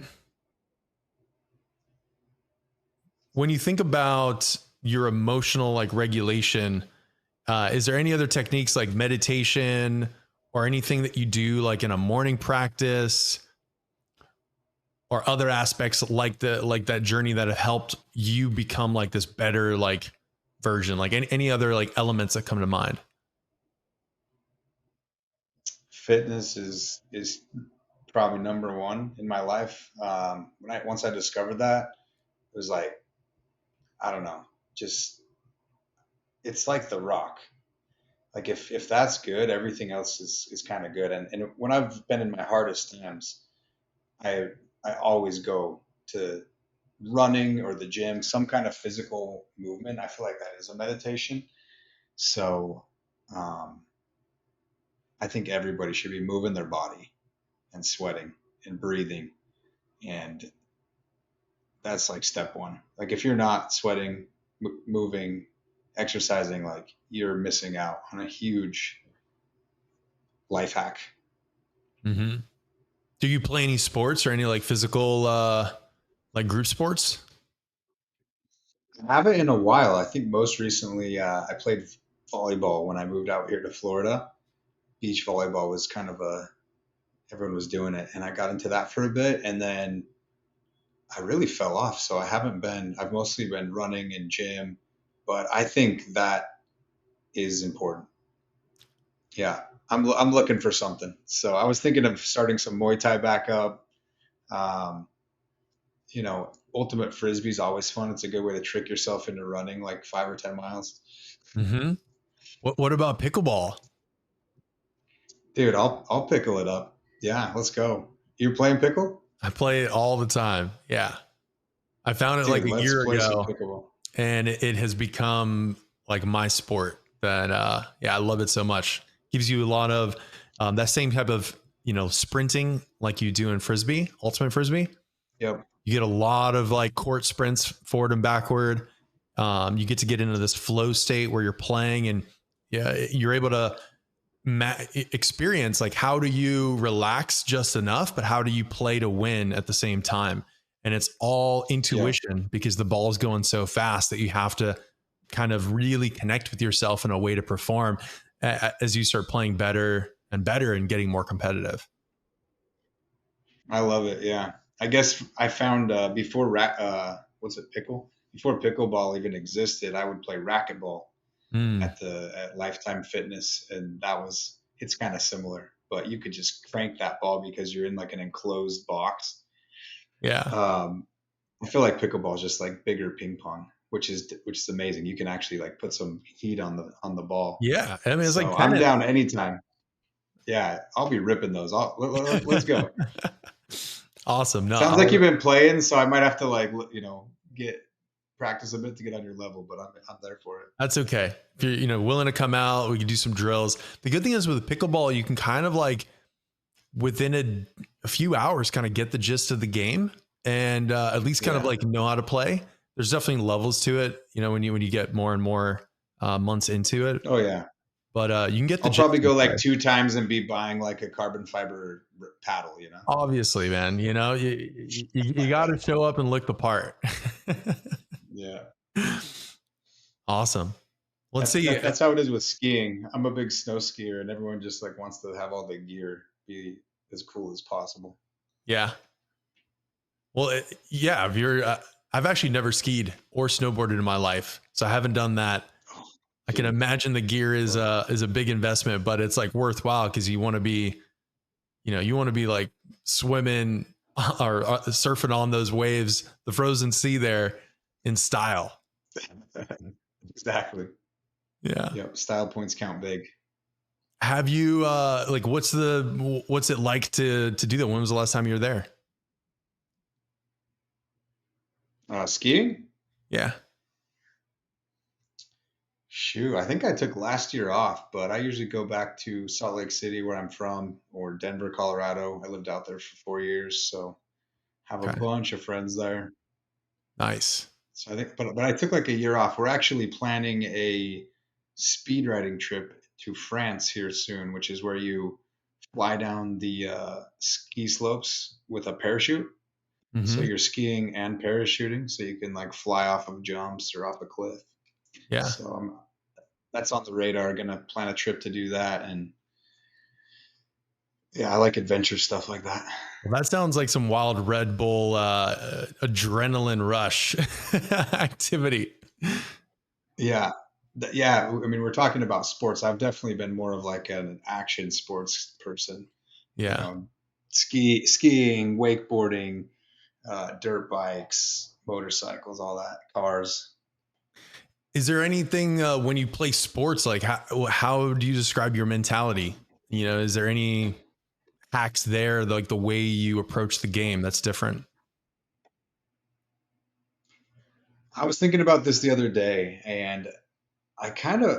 you think about your emotional like regulation, is there any other techniques like meditation or anything that you do like in a morning practice or other aspects like that journey that have helped you become like this better like version, like any other like elements that come to mind? Fitness is probably number one in my life. When I once I discovered that, it was like I don't know, just it's like the rock. Like if that's good, everything else is kind of good. And when I've been in my hardest times, I I always go to running or the gym, some kind of physical movement. I feel like that is a meditation. So um, I think everybody should be moving their body and sweating and breathing, and that's like step one. Like if you're not sweating, moving, exercising, like you're missing out on a huge life hack. Mm-hmm. Do you play any sports or any like physical like group sports? I haven't in a while. I think most recently I played volleyball when I moved out here to Florida. Beach volleyball was kind of a everyone was doing it, and I got into that for a bit, and then I really fell off. So I haven't been. I've mostly been running and gym, but I think that is important. Yeah, I'm looking for something. So I was thinking of starting some Muay Thai back up. Um, ultimate frisbee is always fun. It's a good way to trick yourself into running like 5 or 10 miles. Mm-hmm. What about pickleball? Dude, I'll pickle it up. Yeah, let's go. You playing pickle? I play it all the time. Yeah. I found it like Dude, a let's year play some ago pickleball. and it has become like my sport that, yeah, I love it so much. Gives you a lot of that same type of, sprinting like you do in Frisbee, ultimate Frisbee. Yep. You get a lot of like court sprints forward and backward. You get to get into this flow state where you're playing and yeah, you're able to experience like how do you relax just enough, but how do you play to win at the same time? And it's all Yep. intuition because the ball is going so fast that you have to kind of really connect with yourself in a way to perform as you start playing better and better and getting more competitive. I love it. Yeah. I guess I found before what's it pickle? Before pickleball even existed, I would play racquetball Mm, at Lifetime Fitness, and that was it's kind of similar, but you could just crank that ball because you're in like an enclosed box. yeah. Um, I feel like pickleball is just like bigger ping pong, which is amazing. You can actually like put some heat on the ball. Yeah. I mean, it's like So I'm tennis. down anytime. Yeah, I'll be ripping those. Let's go. Awesome. No, Sounds like you've been playing, so I might have to like get practice a bit to get on your level, but I'm there for it. that's okay. If you're, willing to come out, we can do some drills. The good thing is with pickleball, you can kind of like within a few hours kind of get the gist of the game and at least kind of Yeah. like know how to play. There's definitely levels to it, when you get more and more months into it. Oh yeah. But you can get the I'll gist probably of go the play. like 2 times and be buying like a carbon fiber paddle. Obviously, man, you got to show up and look the part. Yeah. Awesome. Let's That's see. that, that's how it is with skiing. I'm a big snow skier, and everyone just like wants to have all the gear be as cool as possible. Yeah. Well, yeah. If you're, I've actually never skied or snowboarded in my life, so I haven't done that. Oh, I can dude, imagine the gear is a big investment, but it's like worthwhile because you want to be, like swimming or surfing on those waves, the frozen sea there in style. exactly. Yeah. Yep. Style points count big. Have you like what's it like to do that? When was the last time you were there? Skiing? Yeah. Shoot, I think I took last year off, but I usually go back to Salt Lake City, where I'm from, or Denver, Colorado. I lived out there for 4 years, so have a Okay. bunch of friends there. Nice. So I think, but I took like a year off. We're actually planning a speed riding trip to France here soon, which is where you fly down the ski slopes with a parachute. So Hmm. you're skiing and parachuting, so you can like fly off of jumps or off a cliff. Yeah. So that's on the radar. Gonna plan a trip to do that, and yeah, I like adventure stuff like that. Well, that sounds like some wild Red Bull adrenaline rush activity. Yeah, yeah. I mean, we're talking about sports. I've definitely been more of like an action sports person. You Yeah. know, skiing, wakeboarding, dirt bikes, motorcycles, all that, cars. Is there anything when you play sports, like how do you describe your mentality? You know, is there any hacks there, like the way you approach the game that's different? I was thinking about this the other day, and I kind of,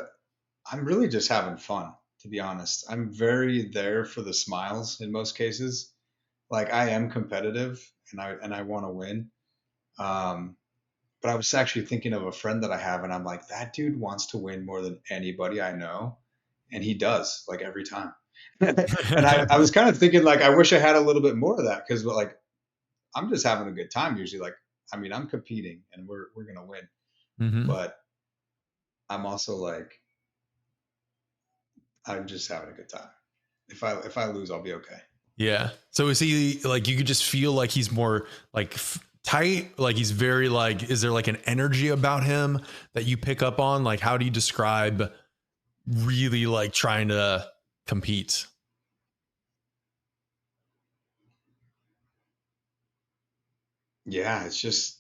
I'm really just having fun, to be honest. I'm very there for the smiles in most cases. Like I am competitive, and I want to win. Um, but I was actually thinking of a friend that I have, and I'm like, that dude wants to win more than anybody I know, and he does, like every time. And I was kind of thinking, like, I wish I had a little bit more of that because, like, I'm just having a good time usually. Like, I mean, I'm competing, and we're gonna win, Hmm. but I'm also like, I'm just having a good time. If I lose, I'll be okay. Yeah. So is he like, you could just feel like he's more like tight, like he's very like, is there like an energy about him that you pick up on? Like, how do you describe really like trying to compete? Yeah, it's just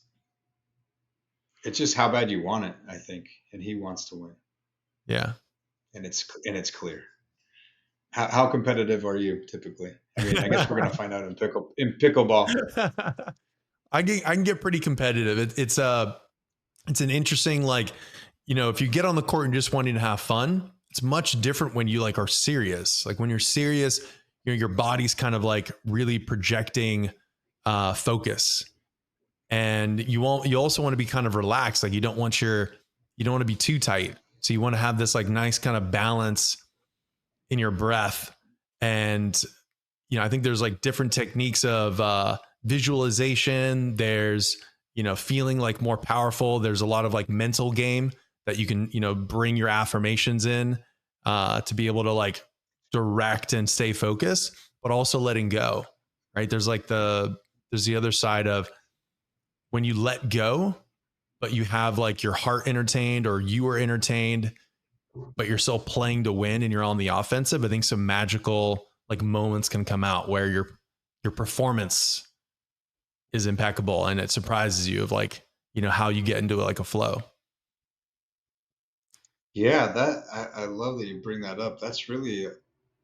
how bad you want it, I think, and he wants to win, Yeah. and it's clear. How competitive are you typically? I mean, I guess we're gonna find out in pickleball. I can get pretty competitive. It's an interesting like, you know, if you get on the court and just wanting to have fun, it's much different when you like are serious. Like when you're serious, you know, your body's kind of like really projecting focus, and you also want to be kind of relaxed. Like you don't want to be too tight. So you want to have this like nice kind of balance in your breath. And you know, I think there's like different techniques of visualization. There's, you know, feeling like more powerful. There's a lot of like mental game that you can, you know, bring your affirmations in to be able to like direct and stay focused, but also letting go. Right. There's the other side of when you let go, but you have like your heart entertained or you are entertained, but you're still playing to win and you're on the offensive. I think some magical like moments can come out where your performance is impeccable and it surprises you of like, you know, how you get into like a flow. Yeah, that I love that you bring that up. That's really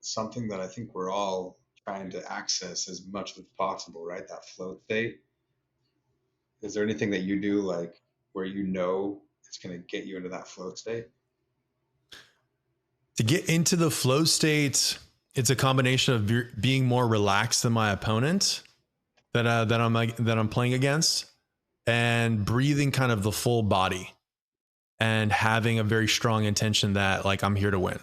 something that I think we're all trying to access as much as possible, right? That flow state. Is there anything that you do like where you know it's going to get you into that flow state? To get into the flow state, it's a combination of being more relaxed than my opponent that I'm playing against, and breathing kind of the full body and having a very strong intention that like I'm here to win.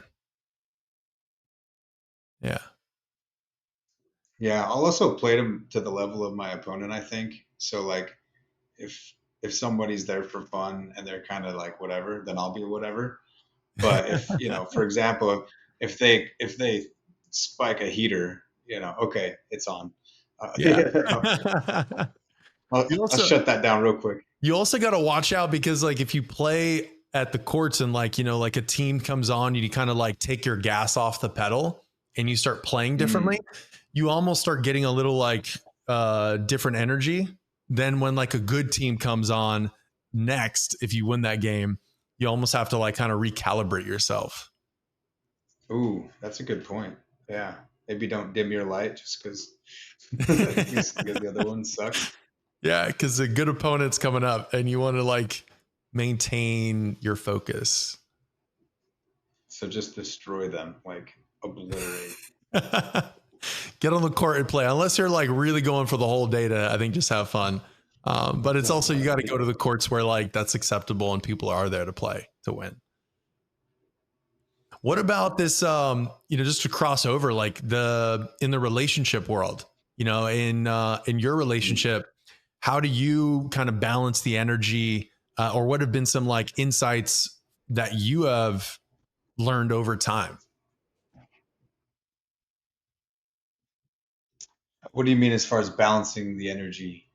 Yeah. Yeah, I'll also play them to the level of my opponent, I think. So like if somebody's there for fun and they're kind of like whatever, then I'll be whatever. But if, for example, if they spike a heater, okay, it's on. Yeah. I'll, you I'll also shut that down real quick. you also got to watch out because like if you play at the courts and like, you know, like a team comes on, you kind of like take your gas off the pedal and you start playing differently, Mm. you almost start getting a little like different energy than when like a good team comes on next. If you win that game, you almost have to like kind of recalibrate yourself. Ooh, that's a good point. Yeah, maybe don't dim your light just because the other one sucks. Yeah, because a good opponent's coming up and you want to like maintain your focus. So just destroy them, like obliterate. Get on the court and play. Unless you're like really going for the whole day to, I think, just have fun. But it's also, you got to go to the courts where like that's acceptable and people are there to play to win. What about this? Just to cross over, like in the relationship world, in your relationship, how do you kind of balance the energy, or what have been some like insights that you have learned over time? What do you mean as far as balancing the energy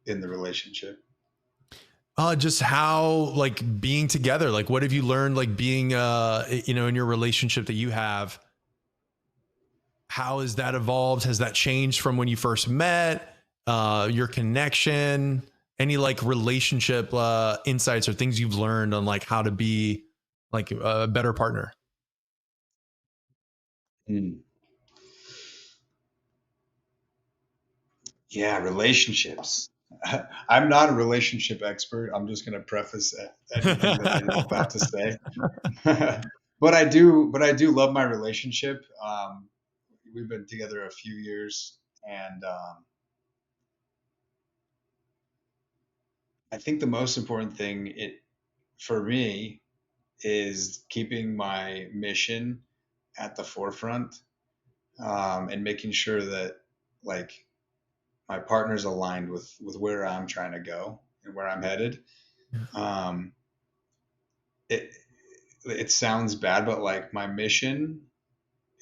in the relationship? Just how like being together, like what have you learned, like being, in your relationship that you have, how has that evolved? Has that changed from when you first met? Your connection, any like relationship insights or things you've learned on like how to be like a better partner? Hmm. Yeah, relationships. I'm not a relationship expert. I'm just going to preface anything that I'm about to say. But I do love my relationship. We've been together a few years, and I think the most important thing for me is keeping my mission at the forefront, and making sure that like my partner's aligned with where I'm trying to go and where I'm headed. Um, it it sounds bad, but like my mission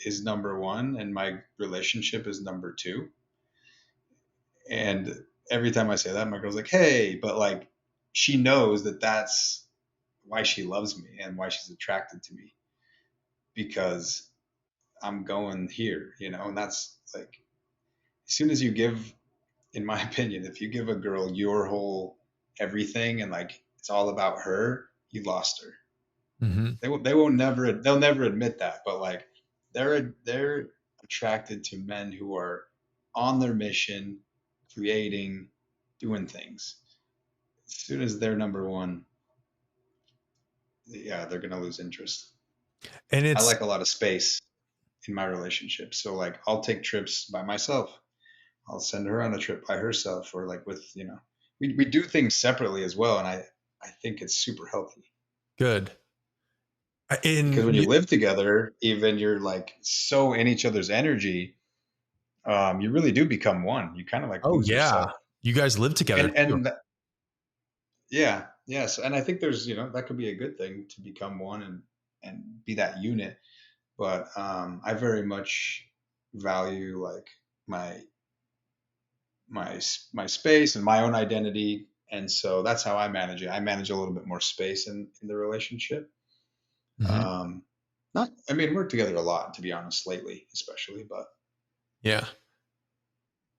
is number one, and my relationship is number two. And every time I say that, my girl's like, "Hey," but like she knows that that's why she loves me and why she's attracted to me, because I'm going here, and that's like as soon as you give, in my opinion, if you give a girl your whole everything and like it's all about her, you lost her. Mm-hmm. They'll never admit that, but like they're attracted to men who are on their mission, creating, doing things. As soon as they're number one, yeah, they're gonna lose interest. And I it's, like a lot of space in my relationship, so like I'll take trips by myself. I'll send her on a trip by herself, or like with we do things separately as well, and I think it's super healthy. good. Because In when you live together, even you're like so in each other's energy, you really do become one. You kind of like Oh lose yeah, yourself. you guys live together And too. yeah, yes, and I think there's that could be a good thing to become one and be that unit. But I very much value like my my space and my own identity, and so that's how I manage it. I manage a little bit more space in the relationship. Mm-hmm. Um, not, I mean, we're together a lot, to be honest, lately, especially, but Yeah.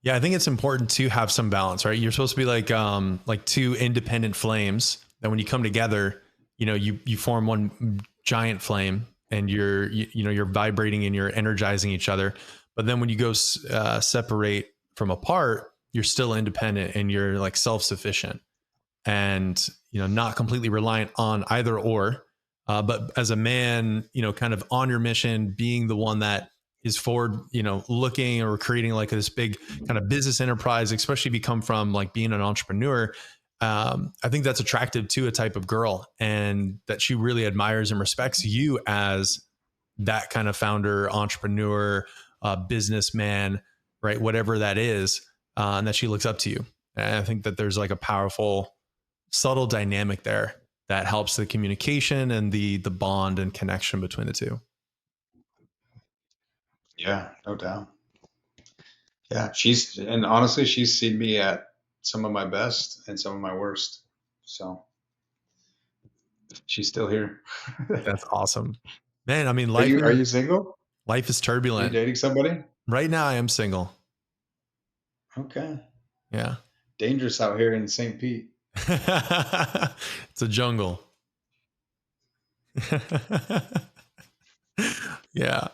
Yeah, I think it's important to have some balance, right? You're supposed to be like two independent flames that when you come together, you form one giant flame and you're vibrating and you're energizing each other. But then when you go separate from apart, you're still independent and you're like self-sufficient and not completely reliant on either or. But as a man, kind of on your mission, being the one that is forward, looking or creating like this big kind of business enterprise, especially if you come from like being an entrepreneur. I think that's attractive to a type of girl, and that she really admires and respects you as that kind of founder, entrepreneur, businessman, right? Whatever that is, and that she looks up to you. And I think that there's like a powerful, subtle dynamic there that helps the communication and the bond and connection between the two. yeah, no doubt. Yeah, and honestly, she's seen me at some of my best and some of my worst. So she's still here. That's awesome, man. I mean, Are life you single? life is Are you turbulent. dating somebody? Right now, I am single. Okay. Yeah, Dangerous out here in St. Pete. it's a jungle. Yeah.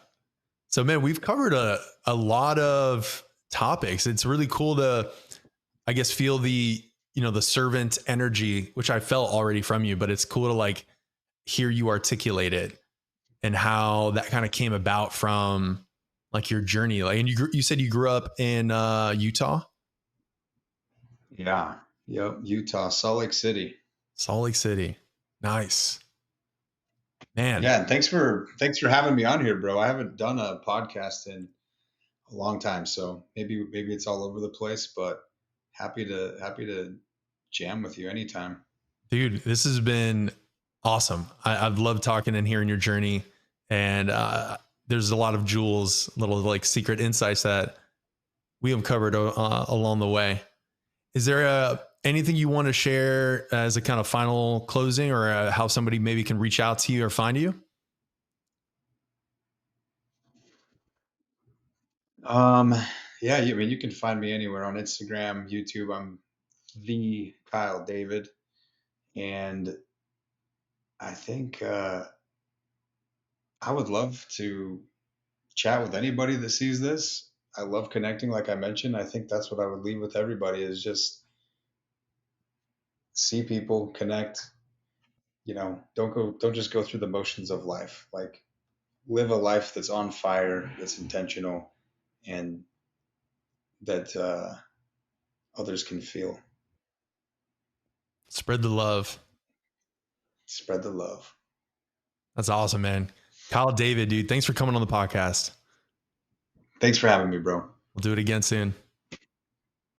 So, man, we've covered a lot of topics. It's really cool to, I guess, feel the servant energy, which I felt already from you, but it's cool to like hear you articulate it. and how that kind of came about from like your journey. Like, and you said you grew up in Utah, Yeah. Yep. Utah, Salt Lake City. Salt Lake City. Nice, man. Yeah, and thanks for having me on here, bro. I haven't done a podcast in a long time, so maybe it's all over the place, but happy to jam with you anytime. Dude, this has been awesome. I've loved talking and hearing your journey. And there's a lot of jewels, little like secret insights that we have covered along the way. Is there anything you want to share as a kind of final closing, or how somebody maybe can reach out to you or find you? Um, yeah, I mean, you can find me anywhere on Instagram, YouTube. I'm the Kyle David, and I think I would love to chat with anybody that sees this. I love connecting, like I mentioned. I think that's what I would leave with everybody is just see people, connect. Don't just go through the motions of life. Like live a life that's on fire, that's intentional, and that others can feel. Spread the love. Spread the love. That's awesome, man. Kyle David, dude, thanks for coming on the podcast. Thanks for having me, bro. We'll do it again soon.